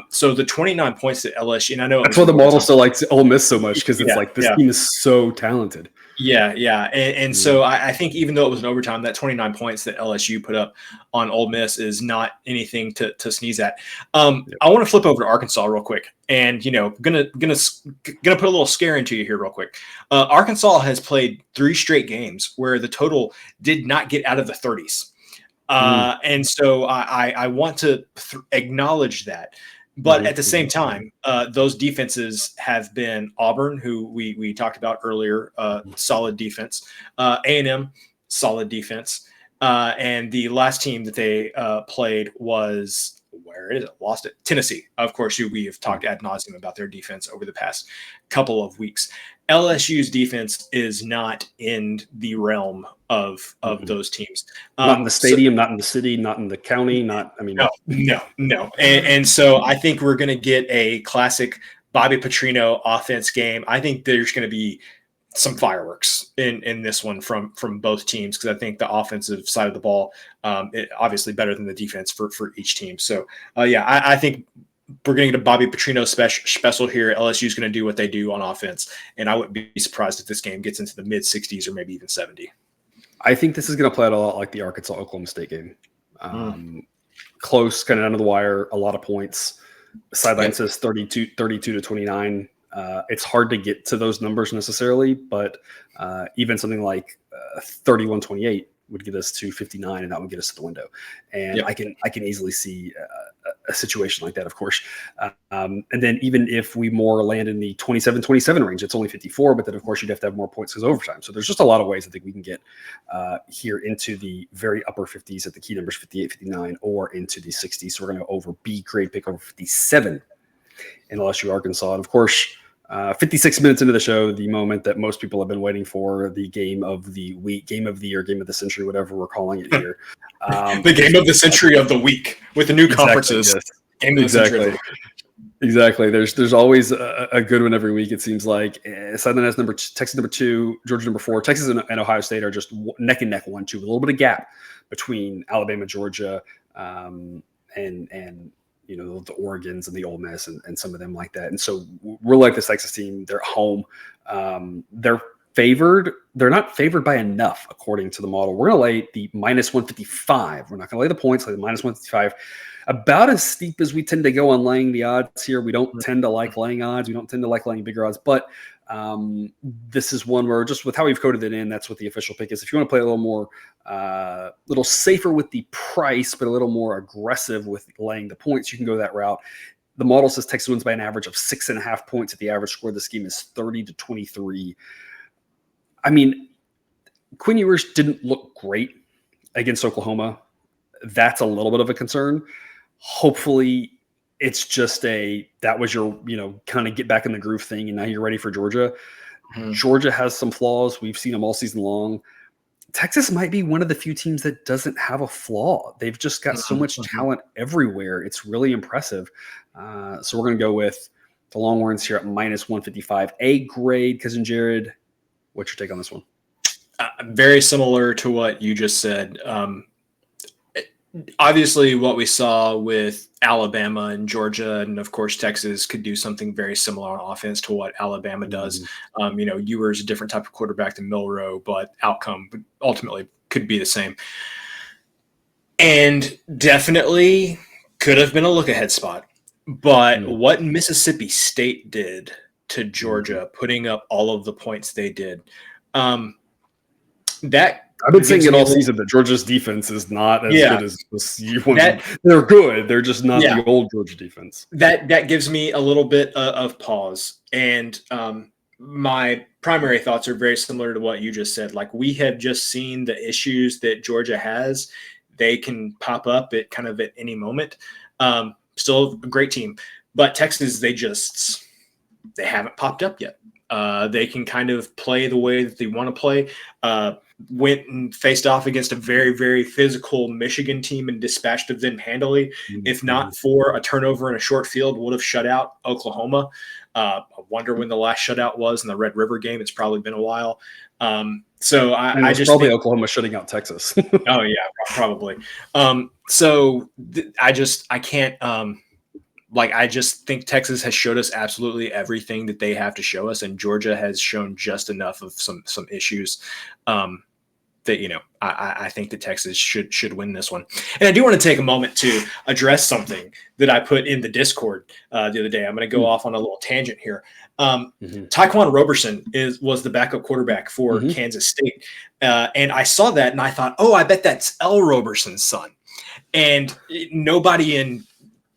B: So the 29 points that LSU, and I know
A: that's why the model still likes Ole Miss so much, because it's like this team is so talented.
B: And so I think even though it was an overtime, that 29 points that LSU put up on Ole Miss is not anything to sneeze at. I want to flip over to Arkansas real quick, and gonna put a little scare into you here real quick. Arkansas has played 3 straight games where the total did not get out of the 30s, and so I want to acknowledge that. But at the same time, those defenses have been Auburn, who we talked about earlier, solid defense, A&M, solid defense. And the last team that they played was, where is it? Lost it. Tennessee, of course, who we have talked ad nauseum about their defense over the past couple of weeks. LSU's defense is not in the realm of those teams.
A: Not in the stadium, not in the city, not in the county,
B: no. And so I think we're going to get a classic Bobby Petrino offense game. I think there's going to be some fireworks in this one from both teams, because I think the offensive side of the ball, obviously better than the defense for each team. So, I think we're going to get a Bobby Petrino special here. LSU is going to do what they do on offense, and I wouldn't be surprised if this game gets into the mid-60s or maybe even 70.
A: I think this is going to play out a lot like the Arkansas-Oklahoma State game. Close, kind of under the wire, a lot of points. Sideline says 32 to 29. It's hard to get to those numbers necessarily, but even something like 31-28 would get us to 59, and that would get us to the window. And I can easily see a situation like that, of course. And then even if we more land in the 27-27 range, it's only 54, but then of course you'd have to have more points because overtime. So there's just a lot of ways I think we can get here into the very upper 50s at the key numbers, 58, 59, or into the 60s. So we're going to go over B grade pick over 57 in LSU Arkansas. And of course, 56 minutes into the show, the moment that most people have been waiting for, the game of the week, game of the year, game of the century, whatever we're calling it here.
B: The game of the century of the week with the new conferences.
A: Yes.
B: Game of the century of the week.
A: Exactly. There's always a good one every week, it seems like. Southern has Texas number 2, Georgia number 4. Texas and Ohio State are just neck and neck 1-2, with a little bit of gap between Alabama, Georgia, and the Oregons and the Ole Miss and some of them like that. And so we're like this Texas team. They're at home. They're favored. They're not favored by enough, according to the model. We're going to lay the -155. We're not going to lay the points, lay the -155. About as steep as we tend to go on laying the odds here. We don't tend to like laying odds. We don't tend to like laying bigger odds. But this is one where, just with how we've coded it in, that's what the official pick is. If you want to play a little more, little safer with the price, but a little more aggressive with laying the points, you can go that route. The model says Texas wins by an average of 6.5 points. At the average score of the scheme is 30-23. I mean, Quinn Ewers didn't look great against Oklahoma. That's a little bit of a concern. Hopefully it's just that was your, kind of get back in the groove thing, and now you're ready for Georgia. Georgia has some flaws. We've seen them all season long. Texas might be one of the few teams that doesn't have a flaw. They've just got so much talent everywhere. It's really impressive. So we're going to go with the Longhorns here at -155. A grade. Cousin Jared, what's your take on this one?
B: Very similar to what you just said. Obviously, what we saw with Alabama and Georgia, and of course Texas, could do something very similar on offense to what Alabama does. Ewers a different type of quarterback than Milroe, but outcome ultimately could be the same. And definitely could have been a look-ahead spot. But what Mississippi State did to Georgia, putting up all of the points they did, that
A: I've been saying it all season that Georgia's defense is not as good as you want. They're good. They're just not the old Georgia defense.
B: That gives me a little bit of pause. And my primary thoughts are very similar to what you just said. Like, we have just seen the issues that Georgia has. They can pop up at any moment. Still a great team. But Texas, they haven't popped up yet. They can kind of play the way that they want to play. went and faced off against a very, very physical Michigan team and dispatched of them handily. If not for a turnover in a short field, would have shut out Oklahoma. I wonder when the last shutout was in the Red River game. It's probably been a while. So I just
A: probably think, Oklahoma shutting out Texas.
B: Oh yeah, probably. I can't. I just think Texas has showed us absolutely everything that they have to show us, and Georgia has shown just enough of some issues that I think that Texas should win this one. And I do want to take a moment to address something that I put in the Discord the other day. I'm going to go off on a little tangent here. Taekwon Roberson was the backup quarterback for Kansas State, and I saw that and I thought, oh, I bet that's L. Roberson's son. And nobody in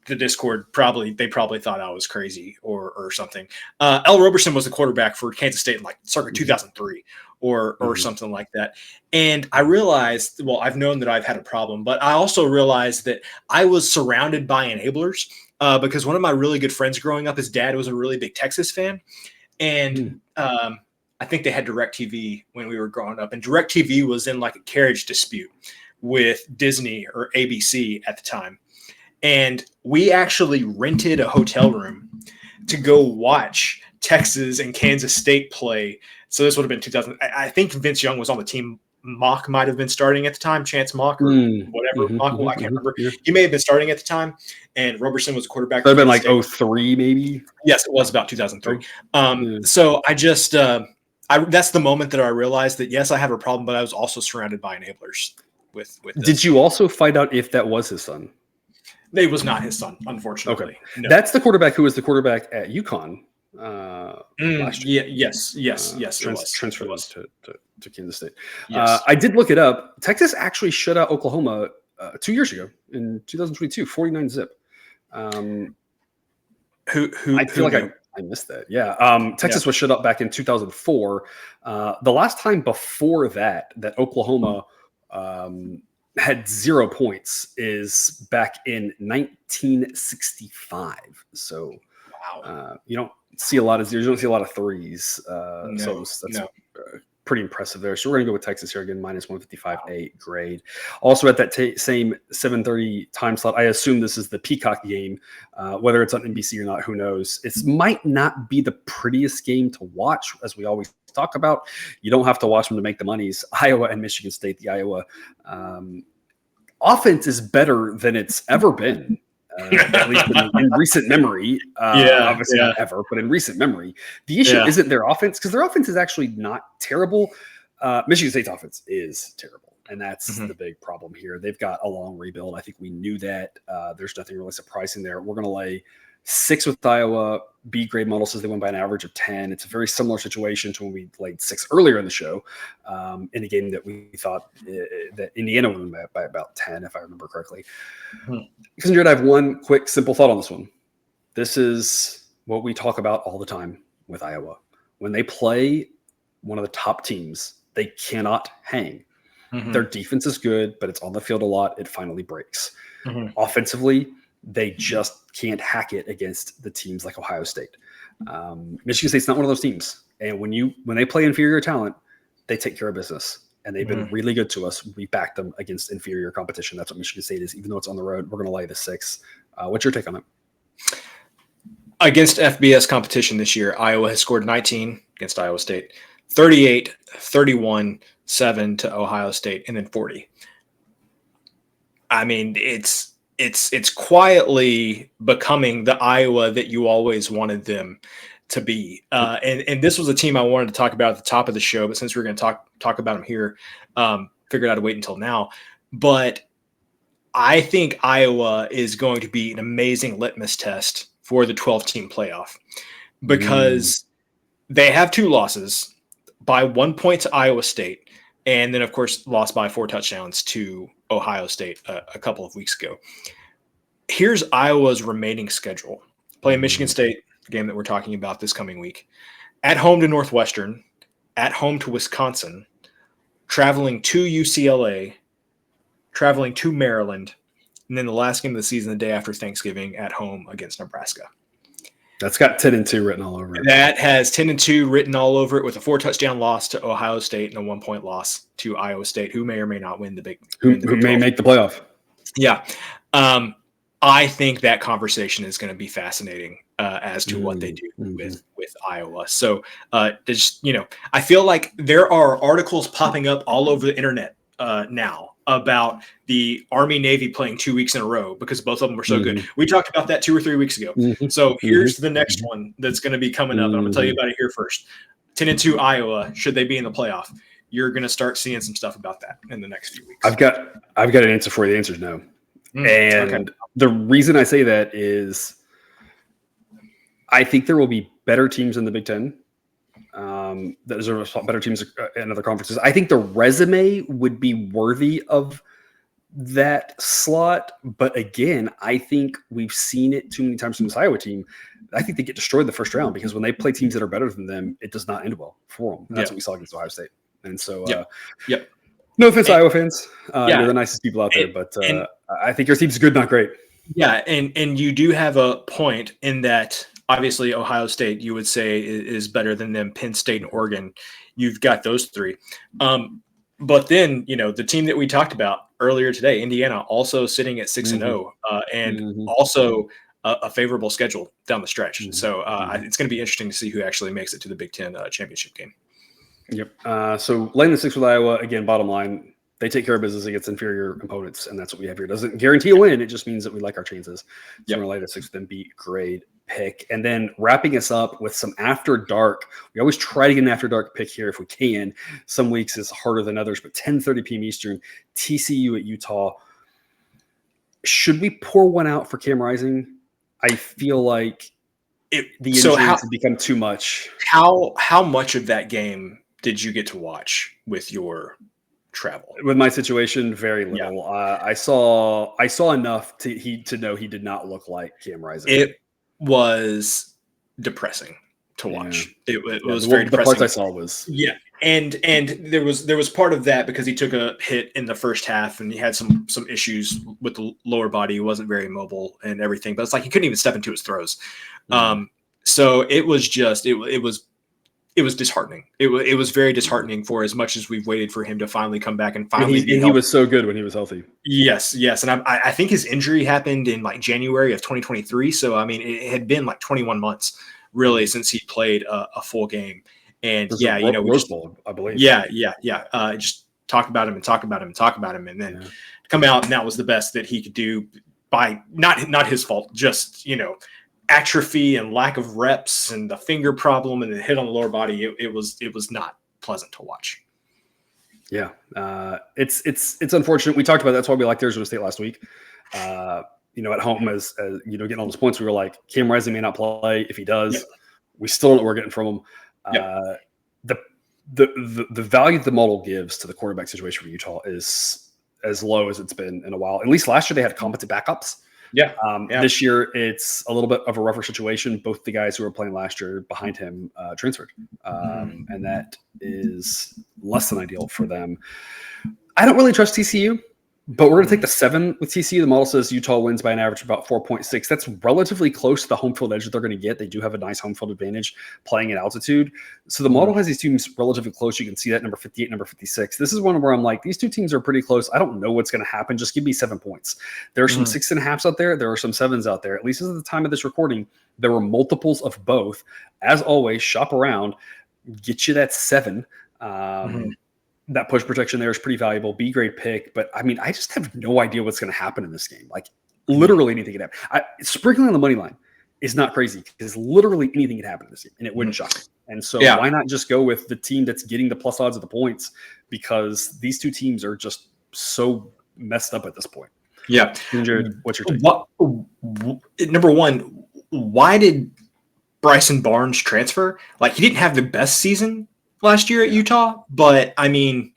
B: the Discord probably thought I was crazy or something. L. Roberson was the quarterback for Kansas State in circa 2003 or something like that. And I realized, well, I've known that I've had a problem, but I also realized that I was surrounded by enablers because one of my really good friends growing up, his dad was a really big Texas fan. And I think they had DirecTV when we were growing up, and DirecTV was in a carriage dispute with Disney or ABC at the time. And we actually rented a hotel room to go watch Texas and Kansas State play. So this would have been 2000. I think Vince Young was on the team. Mock might have been starting at the time, Chance Mock or whatever. Mock, I can't remember.
A: Yeah.
B: He may have been starting at the time, and Roberson was a quarterback.
A: That would have been 03 maybe?
B: Yes, it was about 2003. So I just that's the moment that I realized that, yes, I have a problem, but I was also surrounded by enablers with this.
A: Did you also find out if that was his son?
B: It was not his son, unfortunately.
A: Okay. No. That's the quarterback who was the quarterback at UConn last year.
B: Yes.
A: Transferred to Kansas State.
B: Yes.
A: I did look it up. Texas actually shut out Oklahoma 2 years ago in 2022, 49-0. I feel like I missed that. Yeah. Texas was shut out back in 2004. The last time before that Oklahoma had 0 points is back in 1965. So you don't see a lot of zeros. You don't see a lot of threes. So that's pretty impressive there. So we're going to go with Texas here again, minus 155.8 grade. Also at that same 7:30 time slot, I assume this is the Peacock game. Whether it's on NBC or not, who knows? It might not be the prettiest game to watch, as we always talk about. You don't have to watch them to make the monies. Iowa and Michigan State, the Iowa offense is better than it's ever been. At least in recent memory, obviously not ever, but in recent memory, the issue isn't their offense, because their offense is actually not terrible. Michigan State's offense is terrible, and that's the big problem here. They've got a long rebuild. I think we knew that. There's nothing really surprising there. We're going to lay 6 with Iowa. B grade model says they win by an average of 10. It's a very similar situation to when we laid 6 earlier in the show, in a game that we thought that Indiana would win by about 10, if I remember correctly. Because Jared, I have one quick, simple thought on this one. This is what we talk about all the time with Iowa. When they play one of the top teams, they cannot hang. Their defense is good, but it's on the field a lot. It finally breaks. Offensively, they just can't hack it against the teams like Ohio State. Michigan State's not one of those teams. And when they play inferior talent, they take care of business. And they've been really good to us. We back them against inferior competition. That's what Michigan State is. Even though it's on the road, we're going to lay the 6. What's your take on it?
B: Against FBS competition this year, Iowa has scored 19 against Iowa State, 38, 31, 7 to Ohio State, and then 40. I mean, it's quietly becoming the Iowa that you always wanted them to be. And this was a team I wanted to talk about at the top of the show, but since we're going to talk about them here, figured out to wait until now. But I think Iowa is going to be an amazing litmus test for the 12-team playoff, because they have 2 losses, by 1 point to Iowa State, and then, of course, lost by 4 touchdowns to Ohio State a couple of weeks ago. Here's Iowa's remaining schedule. Playing Michigan State, the game that we're talking about this coming week. At home to Northwestern. At home to Wisconsin. Traveling to UCLA. Traveling to Maryland. And then the last game of the season, the day after Thanksgiving, at home against Nebraska.
A: That's got 10-2 written all over it.
B: That has 10-2 written all over it, with a 4-touchdown loss to Ohio State and a 1-point loss to Iowa State, who may or may not win the Big.
A: Who may make the playoff.
B: Yeah. I think that conversation is going to be fascinating as to what they do with Iowa. So there's, I feel like there are articles popping up all over the internet now about the Army-Navy playing 2 weeks in a row because both of them were so good. We talked about that 2 or 3 weeks ago. So here's the next one that's going to be coming up. I'm going to tell you about it here first. 10-2 Iowa, should they be in the playoff? You're going to start seeing some stuff about that in the next few weeks.
A: I've got an answer for you. The answer is no. And the reason I say that is I think there will be better teams in the Big Ten. Those are better teams in other conferences. I think the resume would be worthy of that slot. But again, I think we've seen it too many times from this Iowa team. I think they get destroyed the first round because when they play teams that are better than them, it does not end well for them. And that's what we saw against Ohio State. And so, no offense, Iowa fans. You're the nicest people out there, but I think your team's good, not great.
B: Yeah, and you do have a point in that. Obviously, Ohio State, you would say, is better than them. Penn State and Oregon, you've got those three. But then, the team that we talked about earlier today, Indiana, also sitting at 6-0, and also a favorable schedule down the stretch. So it's going to be interesting to see who actually makes it to the Big Ten championship game.
A: Yep. So laying the 6 with Iowa, again, bottom line, they take care of business against inferior opponents, and that's what we have here. It doesn't guarantee a win. It just means that we like our chances. So we're going to lay the 6 with them, be great pick. And then wrapping us up with some after dark. We always try to get an after dark pick here if we can. Some weeks is harder than others, but 10:30 p.m. Eastern, TCU at Utah. Should we pour one out for Cam Rising? I feel like the injuries have become too much.
B: How much of that game did you get to watch with your travel?
A: With my situation, very little. I saw enough to know he did not look like Cam Rising.
B: It was depressing to watch. It was very depressing.
A: The parts I saw was
B: and there was part of that because he took a hit in the first half and he had some issues with the lower body. He wasn't very mobile and everything, but it's like he couldn't even step into his throws. So it was just it was disheartening. It was very disheartening for as much as we've waited for him to finally come back and finally.
A: And he was so good when he was healthy.
B: Yes. And I think his injury happened in like January of 2023. So I mean, it had been like 21 months really since he played a full game. And
A: Rose Bowl, I believe.
B: Just talk about him, and then come out, and that was the best that he could do by not his fault, just atrophy and lack of reps and the finger problem and the hit on the lower body. It was not pleasant to watch.
A: Yeah. It's unfortunate. We talked about that. That's why we liked Arizona State last week. At home as getting all those points, we were like, Cam Rising may not play. If he does, we still don't know what we're getting from him. The value that the model gives to the quarterback situation for Utah is as low as it's been in a while. At least last year they had competent backups. This year it's a little bit of a rougher situation. Both the guys who were playing last year behind him transferred, and that is less than ideal for them. I don't really trust TCU, but we're going to take the 7 with TCU. The model says Utah wins by an average of about 4.6. That's relatively close to the home field edge that they're going to get. They do have a nice home field advantage playing at altitude. So the model has these teams relatively close. You can see that number 58, number 56. This is one where I'm like, these two teams are pretty close. I don't know what's going to happen. Just give me 7 points. There are some 6.5s out there. There are some 7s out there. At least at the time of this recording, there were multiples of both. As always, shop around, get you that 7. That push protection there is pretty valuable. B grade pick, but I mean, I just have no idea what's going to happen in this game. Like, literally anything can happen. Sprinkling on the money line is not crazy because literally anything can happen in this game, and it wouldn't shock me. And so, why not just go with the team that's getting the plus odds of the points? Because these two teams are just so messed up at this point.
B: Yeah,
A: Jared, what's your take?
B: Number one, why did Bryson Barnes transfer? Like, he didn't have the best season last year at Utah, but I mean,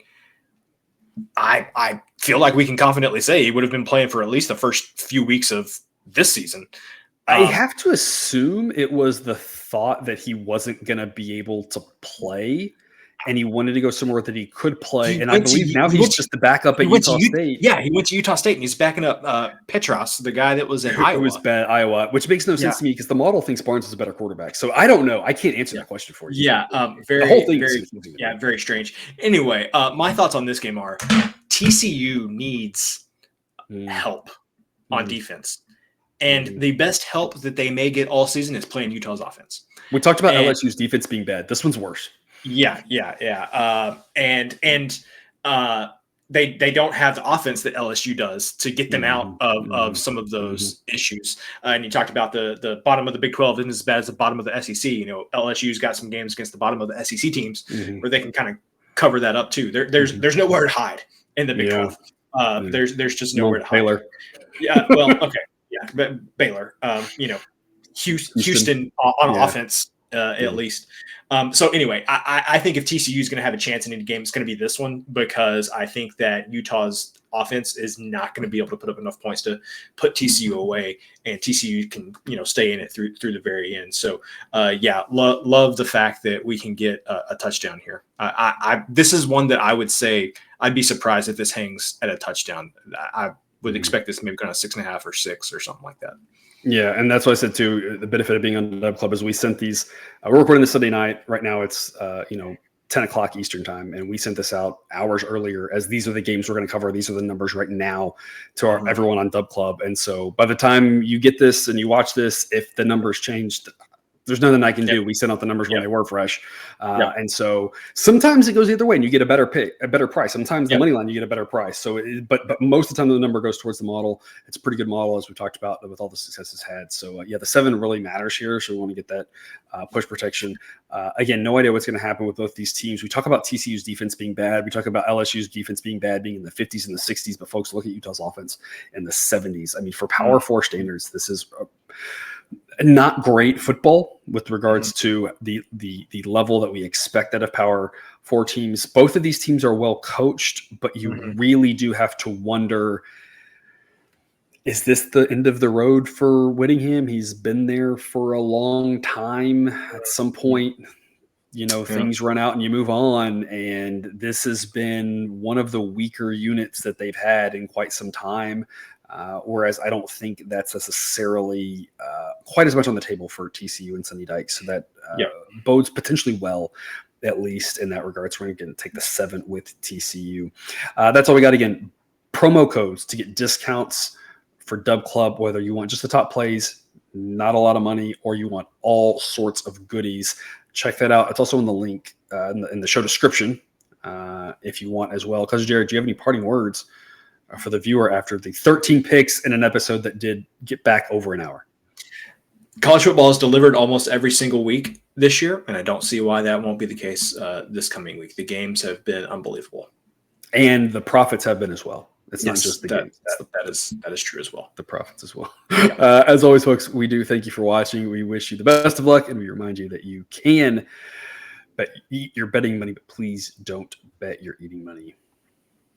B: I feel like we can confidently say he would have been playing for at least the first few weeks of this season.
A: I have to assume it was the thought that he wasn't going to be able to play and he wanted to go somewhere that he could play. And I believe now he's just the backup at Utah State.
B: Yeah, he went to Utah State, and he's backing up Petros, the guy that was in Iowa.
A: It was bad Iowa, which makes no sense to me because the model thinks Barnes is a better quarterback. So I don't know. I can't answer that question for you.
B: Yeah,
A: the whole thing
B: very strange. Anyway, my thoughts on this game are TCU needs help on defense. And the best help that they may get all season is playing Utah's offense.
A: We talked about LSU's defense being bad. This one's worse.
B: Yeah. They don't have the offense that LSU does to get them out of some of those issues. And you talked about the bottom of the Big 12 isn't as bad as the bottom of the SEC. You know, LSU's got some games against the bottom of the SEC teams where they can kind of cover that up too. There's nowhere to hide in the Big 12. There's just nowhere to hide.
A: Baylor.
B: Yeah. Well, okay. Yeah, but Baylor, Houston on offense, at least. So anyway, I think if TCU is going to have a chance in any game, it's going to be this one because I think that Utah's offense is not going to be able to put up enough points to put TCU away, and TCU can stay in it through the very end. So love the fact that we can get a touchdown here. This is one that I would say I'd be surprised if this hangs at a touchdown. I would expect this maybe kind of 6.5 or 6 or something like that.
A: Yeah, and that's what I said too. The benefit of being on the Dub Club is we sent these. We're recording this Sunday night. Right now it's 10 o'clock Eastern time, and we sent this out hours earlier as these are the games we're going to cover. These are the numbers right now to everyone on Dub Club. And so by the time you get this and you watch this, if the numbers changed, there's nothing I can do. We sent out the numbers when they were fresh. And so sometimes it goes the other way and you get a better price. Sometimes the money line, you get a better price. So, but most of the time the number goes towards the model. It's a pretty good model as we talked about with all the success it's had. So the 7 really matters here. So we want to get that push protection. Again, no idea what's going to happen with both these teams. We talk about TCU's defense being bad. We talk about LSU's defense being bad, being in the 50s and the 60s, but folks, look at Utah's offense in the 70s. I mean, for Power 4 standards, this is not great football with regards to the level that we expect out of Power 4 teams. Both of these teams are well coached, but you really do have to wonder, is this the end of the road for Whittingham? He's been there for a long time. At some point, things run out and you move on. And this has been one of the weaker units that they've had in quite some time. Whereas I don't think that's necessarily quite as much on the table for TCU and Sonny Dykes. So that bodes potentially well, at least in that regard. So we're going to take the 7 with TCU. That's all we got. Again, promo codes to get discounts for Dub Club, whether you want just the top plays, not a lot of money, or you want all sorts of goodies. Check that out. It's also in the link in the show description if you want as well. Cousin Jared, do you have any parting words for the viewer after the 13 picks in an episode that did get back over an hour?
B: College football is delivered almost every single week this year, and I don't see why that won't be the case this coming week. The games have been unbelievable. And
A: the profits have been as well. It's not just the games.
B: That is true as well.
A: The profits as well. As always, folks, we do thank you for watching. We wish you the best of luck, and we remind you that you can eat your betting money, but please don't bet your eating money.